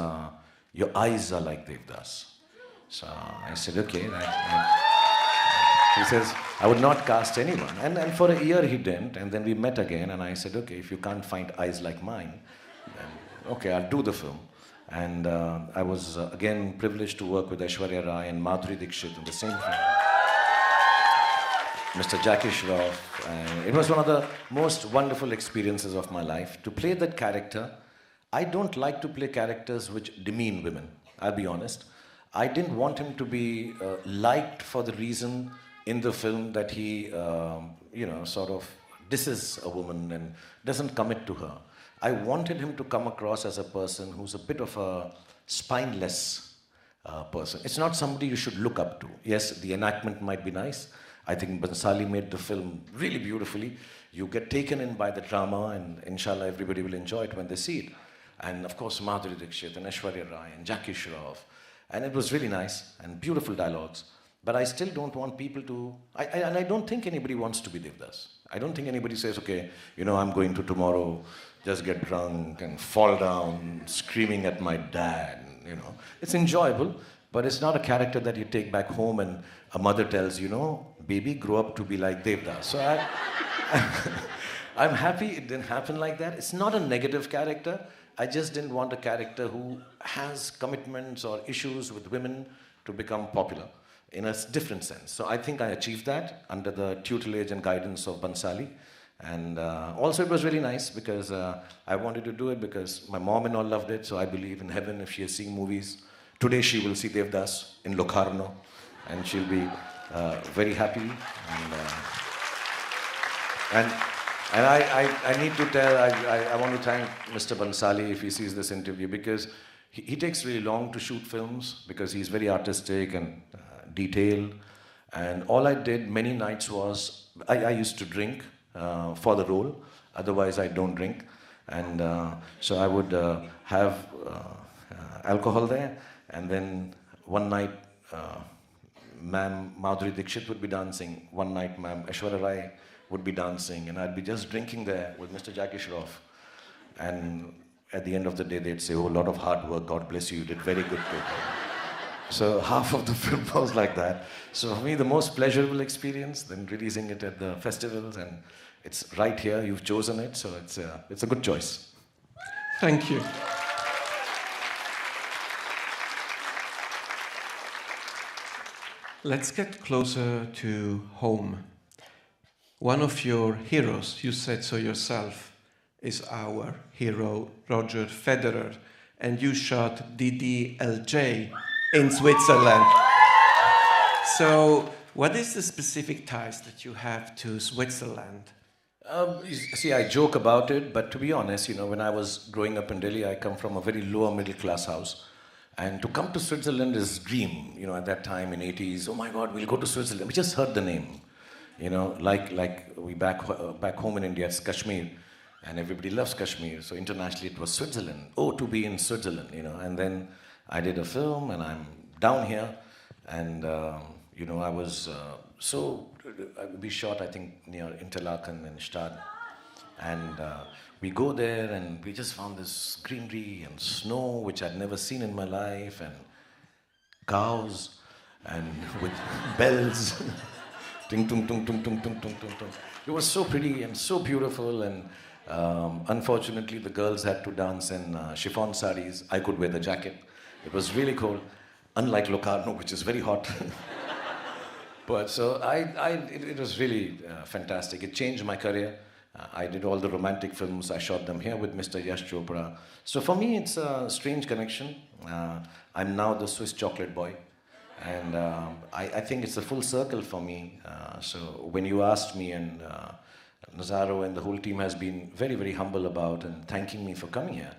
your eyes are like DDAS. So I said, okay. He says, I would not cast anyone. And for a year he didn't, and then we met again, and I said, okay, if you can't find eyes like mine, then okay, I'll do the film. And I was, again, privileged to work with Aishwarya Rai and Madhuri Dixit in the same film. Mr. Jackie Shroff. And it was one of the most wonderful experiences of my life. To play that character, I don't like to play characters which demean women, I'll be honest. I didn't want him to be liked for the reason in the film that he, you know, sort of disses a woman and doesn't commit to her. I wanted him to come across as a person who's a bit of a spineless person. It's not somebody you should look up to. Yes, the enactment might be nice. I think Bhansali made the film really beautifully. You get taken in by the drama, and inshallah everybody will enjoy it when they see it. And of course Madhuri Dixit and Aishwarya Rai and Jackie Shroff. And it was really nice and beautiful dialogues. But I still don't want people to, and I don't think anybody wants to be DDAS. I don't think anybody says, okay, you know, I'm going to tomorrow just get drunk and fall down screaming at my dad, you know. It's enjoyable, but it's not a character that you take back home and a mother tells, you know, baby, grow up to be like DDAS. So I'm happy it didn't happen like that. It's not a negative character. I just didn't want a character who has commitments or issues with women to become popular in a different sense. So I think I achieved that under the tutelage and guidance of Bhansali. And also it was really nice because I wanted to do it because my mom and all loved it. So I believe in heaven if she has seen movies. Today she will see DDAS in Locarno and she'll be very happy. And I need to tell, I want to thank Mr. Bhansali if he sees this interview because he takes really long to shoot films because he's very artistic and detailed. And all I did many nights was, I used to drink for the role, otherwise I don't drink. And so I would have alcohol there, and then one night Ma'am Madhuri Dixit would be dancing, one night Ma'am Aishwarya Rai would be dancing, and I'd be just drinking there with Mr. Jackie Shroff. And at the end of the day, they'd say, oh, a lot of hard work, God bless you, you did very good. So half of the film was like that. So for me, the most pleasurable experience, then releasing it at the festivals, and it's right here, you've chosen it, so it's a good choice. Thank you. Let's get closer to home. One of your heroes, you said so yourself, is our hero, Roger Federer, and you shot DDLJ in Switzerland. So, what is the specific ties that you have to Switzerland? See, I joke about it, but to be honest, you know, when I was growing up in Delhi, I come from a very lower middle class house. And to come to Switzerland is a dream, you know, at that time in 80s, oh my God, we'll go to Switzerland. We just heard the name, you know, like we back home in India, it's Kashmir, and everybody loves Kashmir. So internationally it was Switzerland. Oh, to be in Switzerland, you know. And then I did a film and I'm down here and, you know, I was we shot, I think, near Interlaken and Stad. And we go there and we just found this greenery and snow, which I'd never seen in my life. And cows and with bells. Ting, tung, tung, tung, tung, tung, tung, tung, tung. It was so pretty and so beautiful, and unfortunately the girls had to dance in chiffon saris. I could wear the jacket. It was really cold, unlike Locarno, which is very hot. But so it was really fantastic. It changed my career. I did all the romantic films. I shot them here with Mr. Yash Chopra. So for me, it's a strange connection. I'm now the Swiss chocolate boy. And I think it's a full circle for me. So when you asked me, and Nazzaro and the whole team has been very, very humble about and thanking me for coming here.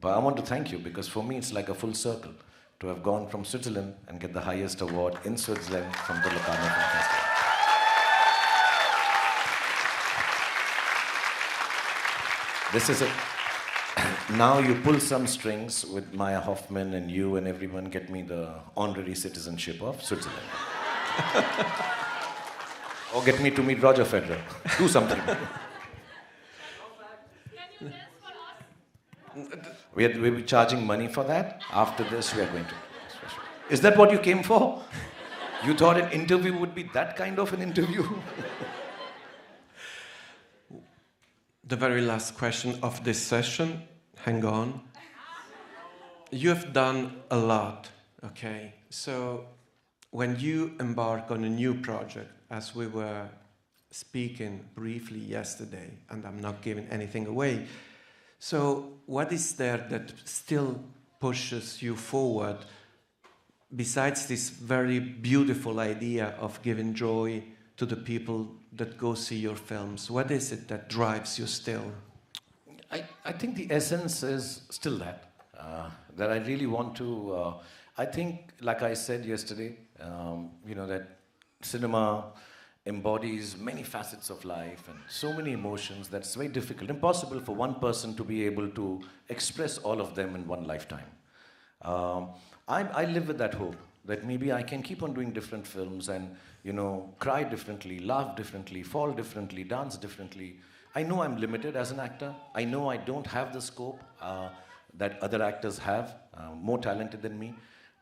But I want to thank you, because for me it's like a full circle to have gone from Switzerland and get the highest award in Switzerland from the Locarno Film Festival. This is it. Now you pull some strings with Maya Hoffman and you and everyone, get me the honorary citizenship of Switzerland. Or get me to meet Roger Federer. Do something. We'll be charging money for that. After this, we are going to. Is that what you came for? You thought an interview would be that kind of an interview? The very last question of this session. Hang on. You have done a lot, okay? So when you embark on a new project, as we were speaking briefly yesterday, and I'm not giving anything away, so what is there that still pushes you forward besides this very beautiful idea of giving joy to the people that go see your films? What is it that drives you still? I think the essence is still that I really want to, I think, like I said yesterday, that cinema embodies many facets of life and so many emotions that's very difficult, impossible for one person to be able to express all of them in one lifetime. I live with that hope that maybe I can keep on doing different films and, cry differently, laugh differently, fall differently, dance differently. I know I'm limited as an actor. I know I don't have the scope that other actors have, more talented than me.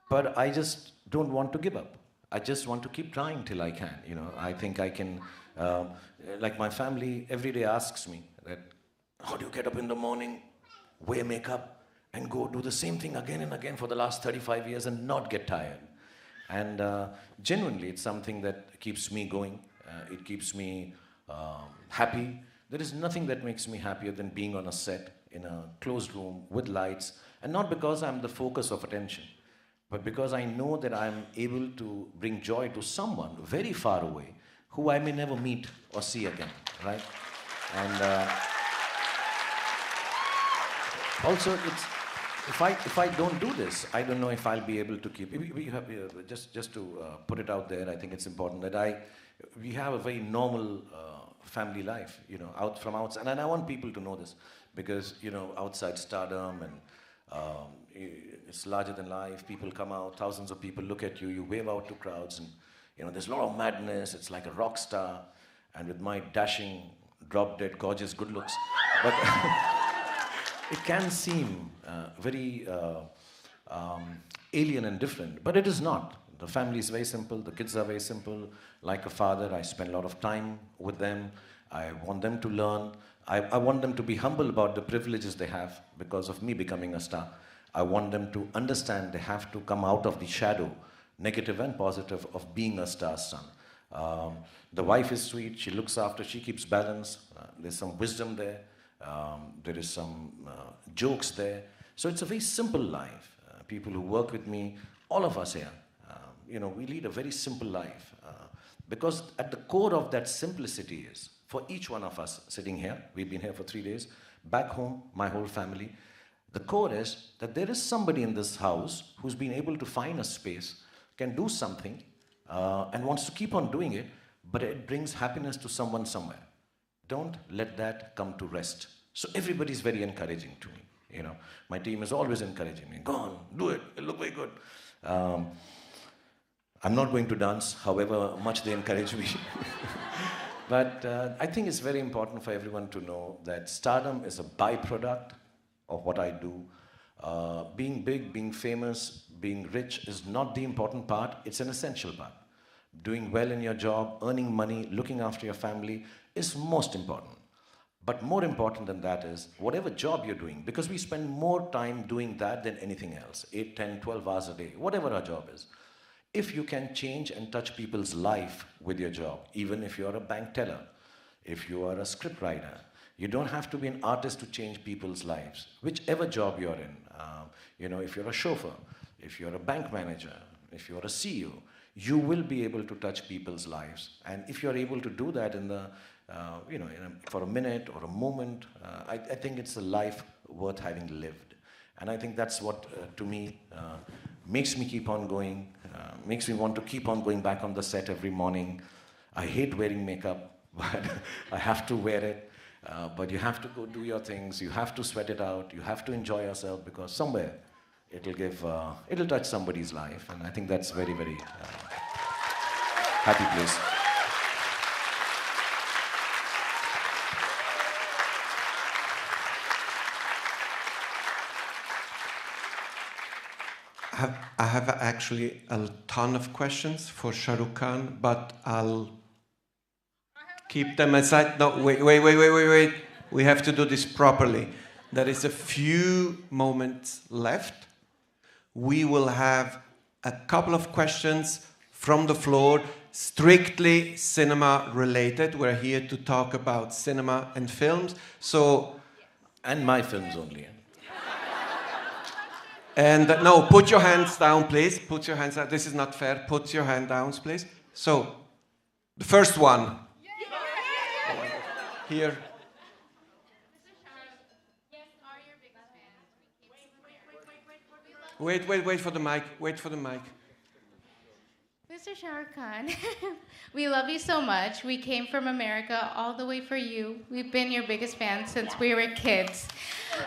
But I just don't want to give up. I just want to keep trying till I can. I think I can, like my family every day asks me that, how do you get up in the morning, wear makeup, and go do the same thing again and again for the last 35 years and not get tired? And genuinely, it's something that keeps me going. It keeps me happy. There is nothing that makes me happier than being on a set in a closed room with lights, and not because I'm the focus of attention, but because I know that I'm able to bring joy to someone very far away who I may never meet or see again, right? And also, if I don't do this, I don't know if I'll be able to keep. We have, just to put it out there, I think it's important that we have a very normal family life, out from outside, and I want people to know this, because outside Stardom and it's larger than life. People come out, thousands of people look at you, you wave out to crowds, and there's a lot of madness. It's like a rock star, and with my dashing, drop-dead, gorgeous good looks, but it can seem very alien and different, but it is not. The family is very simple, the kids are very simple. Like a father, I spend a lot of time with them. I want them to learn. I want them to be humble about the privileges they have because of me becoming a star. I want them to understand they have to come out of the shadow, negative and positive, of being a star's son. The wife is sweet, she looks after, she keeps balance. There's some wisdom there. There is some jokes there. So it's a very simple life. People who work with me, all of us here, we lead a very simple life. Because at the core of that simplicity is, for each one of us sitting here, we've been here for 3 days, back home, my whole family, the core is that there is somebody in this house who's been able to find a space, can do something, and wants to keep on doing it, but it brings happiness to someone somewhere. Don't let that come to rest. So everybody's very encouraging to me. My team is always encouraging me. Go on, do it. It'll look very good. I'm not going to dance, however much they encourage me. But I think it's very important for everyone to know that Stardom is a byproduct of what I do. Being big, being famous, being rich is not the important part, it's an essential part. Doing well in your job, earning money, looking after your family is most important. But more important than that is whatever job you're doing, because we spend more time doing that than anything else, 8, 10, 12 hours a day, whatever our job is. If you can change and touch people's life with your job, even if you're a bank teller, if you are a script writer, you don't have to be an artist to change people's lives, whichever job you're in. If you're a chauffeur, if you're a bank manager, if you're a CEO, you will be able to touch people's lives. And if you're able to do that for a minute or a moment, I think it's a life worth having lived. And I think that's what, to me, makes me keep on going, makes me want to keep on going back on the set every morning. I hate wearing makeup, but I have to wear it. But you have to go do your things, you have to sweat it out, you have to enjoy yourself, because somewhere it'll touch somebody's life. And I think that's very, very happy place. I have actually a ton of questions for Shah Rukh Khan, but I'll keep them aside. No, wait. We have to do this properly. There is a few moments left. We will have a couple of questions from the floor, strictly cinema related. We're here to talk about cinema and films. And my films only. And no, put your hands down, please. Put your hands down. This is not fair. Put your hand down, please. So, the first one. Here. Wait for the mic. Wait for the mic. Mr. Shah Rukh Khan, we love you so much. We came from America all the way for you. We've been your biggest fans since we were kids.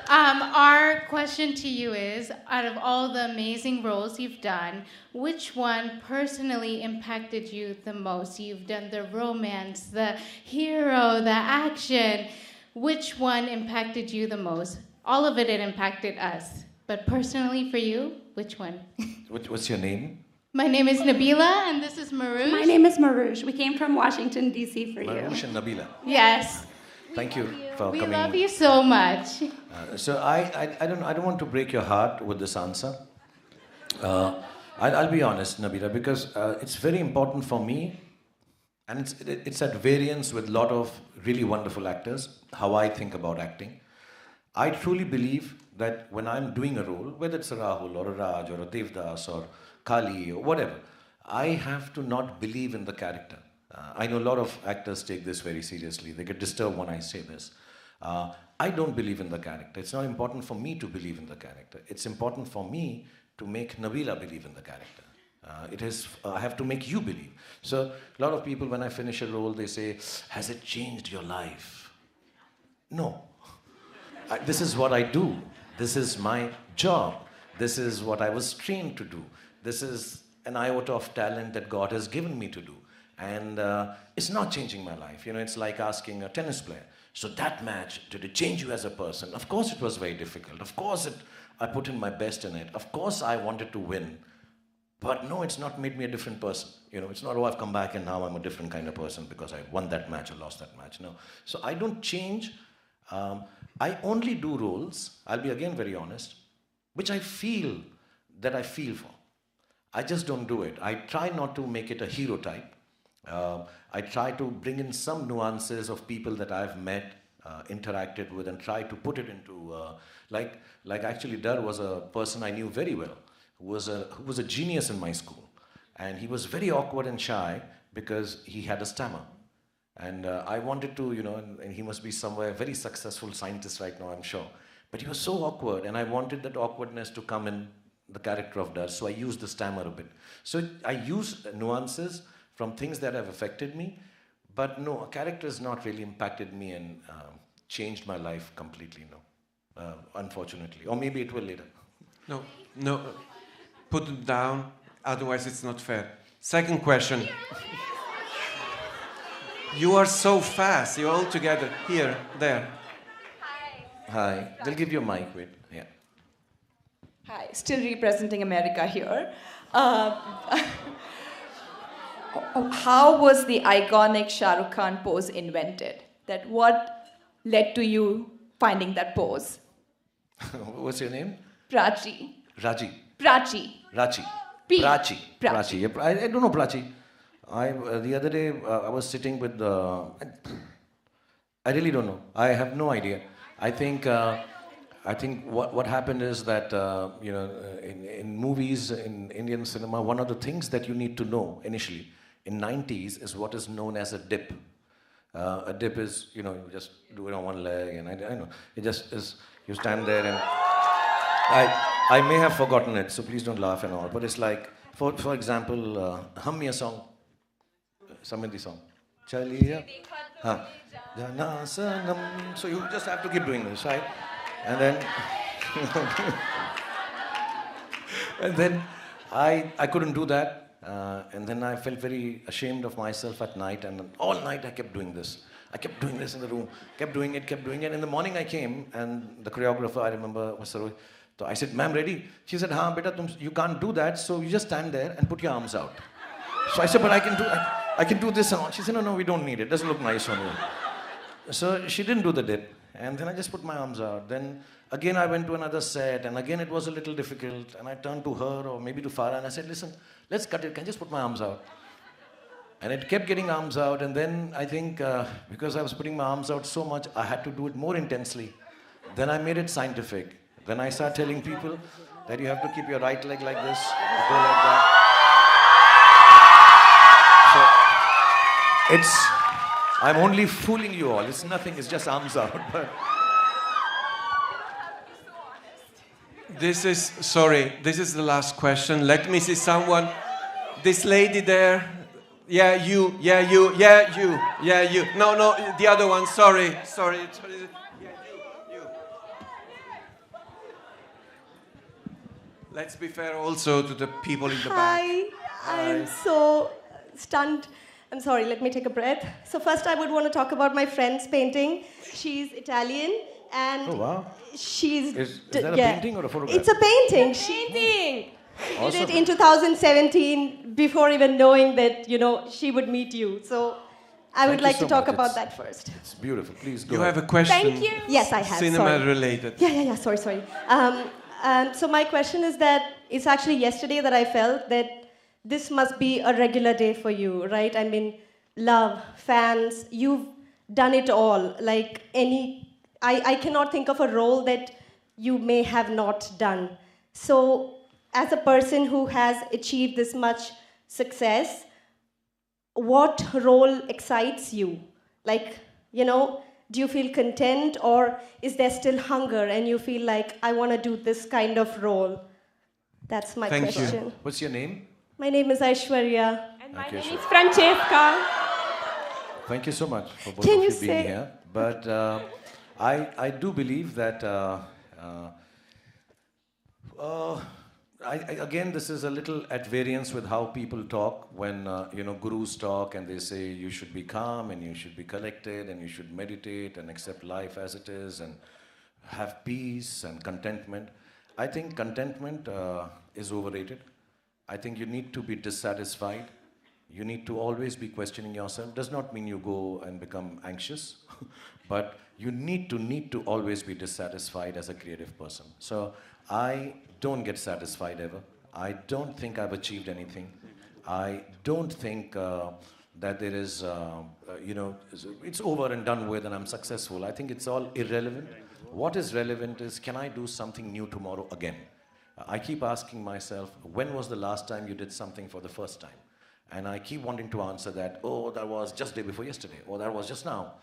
Our question to you is, out of all the amazing roles you've done, which one personally impacted you the most? You've done the romance, the hero, the action. Which one impacted you the most? All of it impacted us. But personally for you, which one? What's your name? My name is Nabila, and this is Marouche. My name is Marouche. We came from Washington, D.C. for you. Marouche and Nabila. Yes. Thank you for We coming. love you so much. So I don't want to break your heart with this answer. I'll be honest, Nabila, because it's very important for me, and it's at variance with a lot of really wonderful actors, how I think about acting. I truly believe that when I'm doing a role, whether it's a Rahul or a Raj or a Devdas or Kali or whatever, I have to not believe in the character. I know a lot of actors take this very seriously. They get disturbed when I say this. I don't believe in the character. It's not important for me to believe in the character. It's important for me to make Nabila believe in the character. I have to make you believe. So a lot of people, when I finish a role, they say, has it changed your life? No. This is what I do. This is my job. This is what I was trained to do. This is an iota of talent that God has given me to do. And it's not changing my life. It's like asking a tennis player, so that match, did it change you as a person? Of course it was very difficult. Of course I put in my best in it. Of course I wanted to win. But no, it's not made me a different person. It's not, I've come back and now I'm a different kind of person because I won that match or lost that match. No. So I don't change. I only do roles, I'll be again very honest, which I feel for. I just don't do it. I try not to make it a hero type. I try to bring in some nuances of people that I've met, interacted with, and try to put it into, like actually Dar was a person I knew very well, who was a genius in my school. And he was very awkward and shy because he had a stammer. And I wanted to, and he must be somewhere very successful scientist right now, I'm sure. But he was so awkward, and I wanted that awkwardness to come in the character of Dar, so I used the stammer a bit. So I use nuances from things that have affected me, but no, a character has not really impacted me and changed my life completely, no. Unfortunately. Or maybe it will later. No. Put it down, otherwise it's not fair. Second question. You are so fast. You're all together. Here, there. Hi. They'll give you a mic, wait. Yeah. Hi, still representing America here. Uh, how was the iconic Shah Rukh Khan pose invented? That what led to you finding that pose? What's your name? Prachi. Raji. Prachi. Rachi. P. Prachi. Prachi. Yeah, I don't know Prachi. The other day I was sitting with. I really don't know. I have no idea. I think what happened is that in movies in Indian cinema, one of the things that you need to know initially in 90s is what is known as a dip. A dip is you just do it on one leg, and I know it just is. You stand there and I may have forgotten it, so please don't laugh and all. But it's like, for example, hum me a song, Samriddhi song. Chaliya. Jana Sanam. So you just have to keep doing this, right? And then, and then I couldn't do that. And then I felt very ashamed of myself at night. And all night I kept doing this. I kept doing this in the room, kept doing it. In the morning I came, and the choreographer, I remember, was Saroy. So I said, ma'am, ready? She said, haan, beta, you can't do that, so you just stand there and put your arms out. So I said, but I can do this and all. She said, no, we don't need it. It doesn't look nice on you. So she didn't do the dip. And then I just put my arms out. Then again I went to another set, and again it was a little difficult. And I turned to her, or maybe to Farah, and I said, listen, let's cut it. Can I just put my arms out? And it kept getting arms out. And then I think because I was putting my arms out so much, I had to do it more intensely. Then I made it scientific. Then I started telling people that you have to keep your right leg like this, go like that. So I'm only fooling you all. It's nothing, it's just arms out. But This is the last question. Let me see someone. This lady there. Yeah, you. No, the other one. Sorry. Yeah, you. Let's be fair also to the people in the back. Hi, I'm so stunned. I'm sorry, let me take a breath. So first I would want to talk about my friend's painting. She's Italian, and oh wow. She's... Is that a painting or a photograph? It's a painting. She Awesome. did it in 2017 before even knowing that, she would meet you. So I would like to talk about that first. It's beautiful. Please go You ahead. have a question? Thank you. Yes, I have. Cinema sorry. related. Yeah. Sorry. So my question is that it's actually yesterday that I felt that this must be a regular day for you, right? I mean, love, fans, you've done it all. Like I cannot think of a role that you may have not done. So as a person who has achieved this much success, what role excites you? Like, do you feel content, or is there still hunger and you feel like, I want to do this kind of role? That's my question. You. What's your name? My name is Aishwarya. And my Okay, name sure. is Francesca. Thank you so much for both Can of you you being say- here. But I do believe that again, this is a little at variance with how people talk when gurus talk and they say you should be calm and you should be collected and you should meditate and accept life as it is and have peace and contentment. I think contentment is overrated. I think you need to be dissatisfied. You need to always be questioning yourself. Does not mean you go and become anxious, but you need to always be dissatisfied as a creative person. So I don't get satisfied ever. I don't think I've achieved anything. I don't think that there is, it's over and done with and I'm successful. I think it's all irrelevant. What is relevant is, can I do something new tomorrow again? I keep asking myself, when was the last time you did something for the first time? And I keep wanting to answer that, oh, that was just day before yesterday, or that was just now,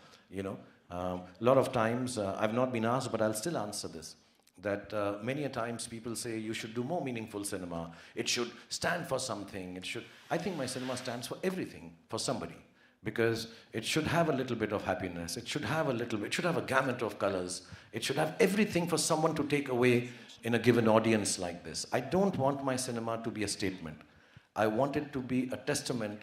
A lot of times, I've not been asked, but I'll still answer this, that many a times people say you should do more meaningful cinema. It should stand for something. I think my cinema stands for everything, for somebody, because it should have a little bit of happiness. It should have it should have a gamut of colors. It should have everything for someone to take away in a given audience like this. I don't want my cinema to be a statement. I want it to be a testament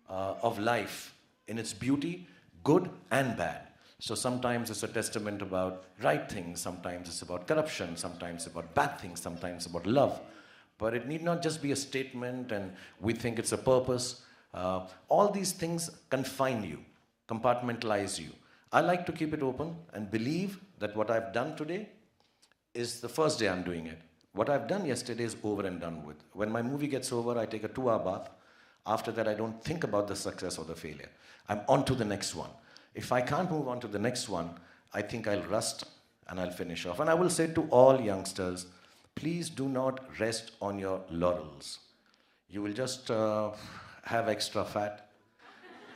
of life in its beauty, good and bad. So sometimes it's a testament about right things, sometimes it's about corruption, sometimes about bad things, sometimes about love. But it need not just be a statement and we think it's a purpose. All these things confine you, compartmentalize you. I like to keep it open and believe that what I've done today is the first day I'm doing it. What I've done yesterday is over and done with. When my movie gets over, I take a 2-hour bath. After that, I don't think about the success or the failure. I'm on to the next one. If I can't move on to the next one, I think I'll rust and I'll finish off. And I will say to all youngsters, please do not rest on your laurels. You will just have extra fat.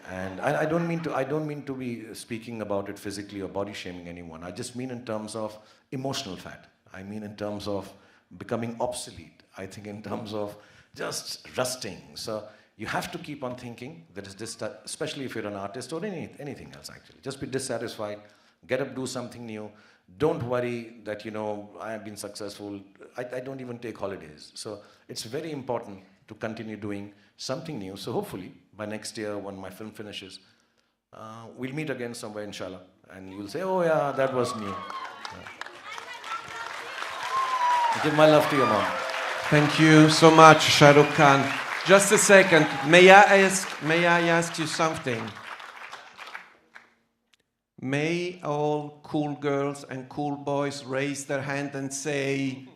And I don't mean to be speaking about it physically or body shaming anyone. I just mean in terms of emotional fat. I mean in terms of becoming obsolete. I think in terms of just rusting. So you have to keep on thinking that is this, especially if you're an artist or anything else actually. Just be dissatisfied, get up, do something new. Don't worry that, you know, I have been successful. I don't even take holidays. So it's very important to continue doing something new. So hopefully by next year when my film finishes, we'll meet again somewhere, inshallah. And you'll say, oh yeah, that was new. Give my love to your mom. Thank you so much, Shah Rukh Khan. Just a second. May I ask you something? May all cool girls and cool boys raise their hand and say,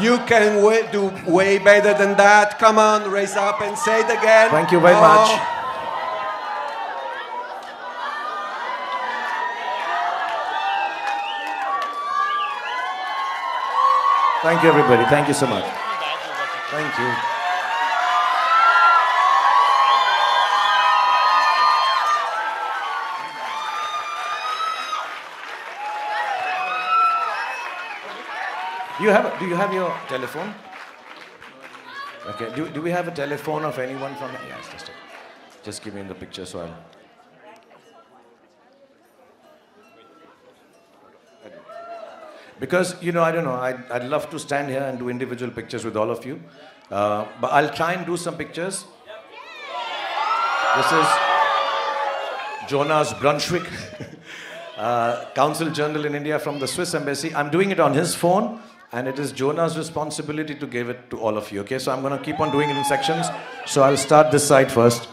you can do way better than that. Come on, raise up and say it again. Thank you very much. Thank you, everybody. Thank you so much. Thank you. Do you have your telephone? Okay. Do we have a telephone of anyone from? Yes, just give me the picture so I'll. Because, you know, I don't know, I'd love to stand here and do individual pictures with all of you. But I'll try and do some pictures. This is Giona's Brunswick, Council Journal in India from the Swiss Embassy. I'm doing it on his phone, and it is Giona's responsibility to give it to all of you, okay? So I'm going to keep on doing it in sections. So I'll start this side first.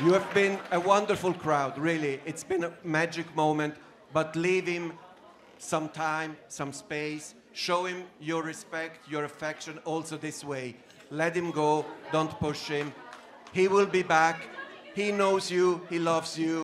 You have been a wonderful crowd, really. It's been a magic moment, but leave him some time, some space. Show him your respect, your affection also this way. Let him go, don't push him. He will be back. He knows you, he loves you.